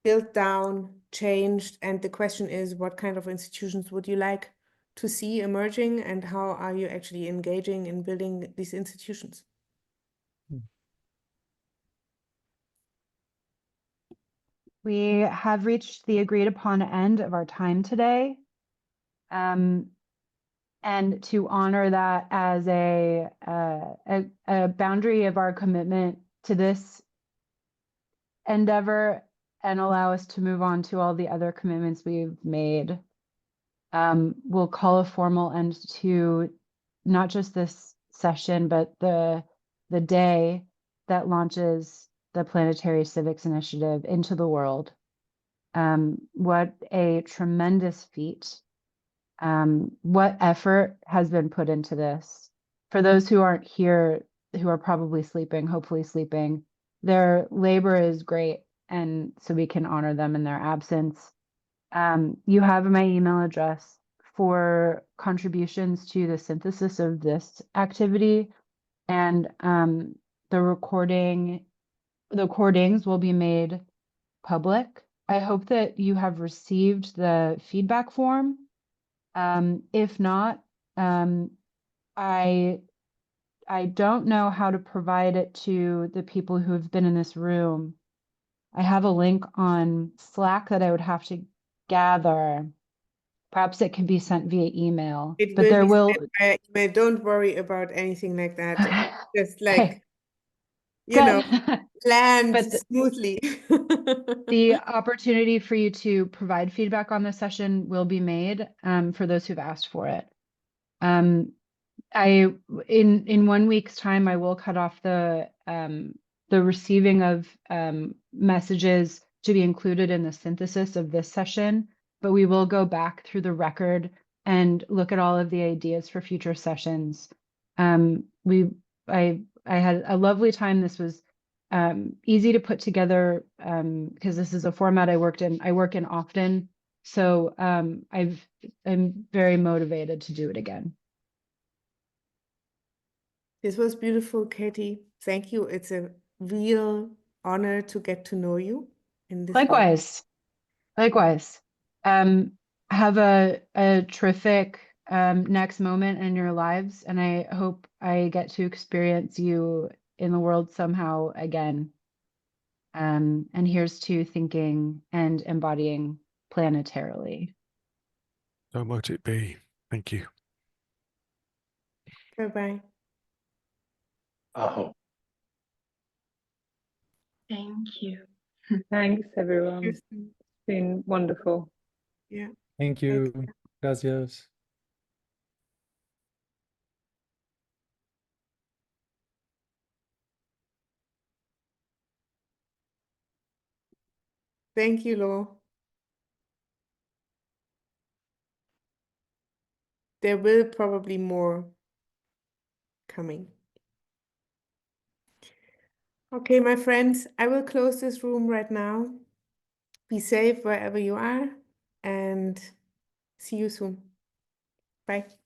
built down, changed, and the question is, what kind of institutions would you like to see emerging, and how are you actually engaging in building these institutions? We have reached the agreed upon end of our time today. And to honor that as a boundary of our commitment to this endeavor and allow us to move on to all the other commitments we've made, we'll call a formal end to not just this session, but the day that launches the Planetary Civics Initiative into the world. What a tremendous feat. What effort has been put into this. For those who aren't here, who are probably sleeping, hopefully sleeping, their labor is great, and so we can honor them in their absence. You have my email address for contributions to the synthesis of this activity, and the recordings will be made public. I hope that you have received the feedback form. If not, I don't know how to provide it to the people who have been in this room. I have a link on Slack that I would have to gather. Perhaps it can be sent via email. It but will there be will. sent by email. Don't worry about anything like that. Just like, Okay. you know, plan But smoothly. the opportunity for you to provide feedback on this session will be made for those who've asked for it. In 1 week's time, I will cut off the receiving of messages to be included in the synthesis of this session, but we will go back through the record and look at all of the ideas for future sessions. I had a lovely time. This was easy to put together because this is a format I work in often. So I'm very motivated to do it again. This was beautiful, Katie. Thank you. It's a real honor to get to know you in this way. Likewise. Have a terrific next moment in your lives, and I hope I get to experience you in the world somehow again. And here's to thinking and embodying planetarily. So might it be. Thank you. Bye-bye. Oh. Thank you. Thanks, everyone. It's been wonderful. Yeah. Thank you. Gracias. Thank you, Lo. There will probably more coming. Okay, my friends, I will close this room right now. Be safe wherever you are and see you soon. Bye.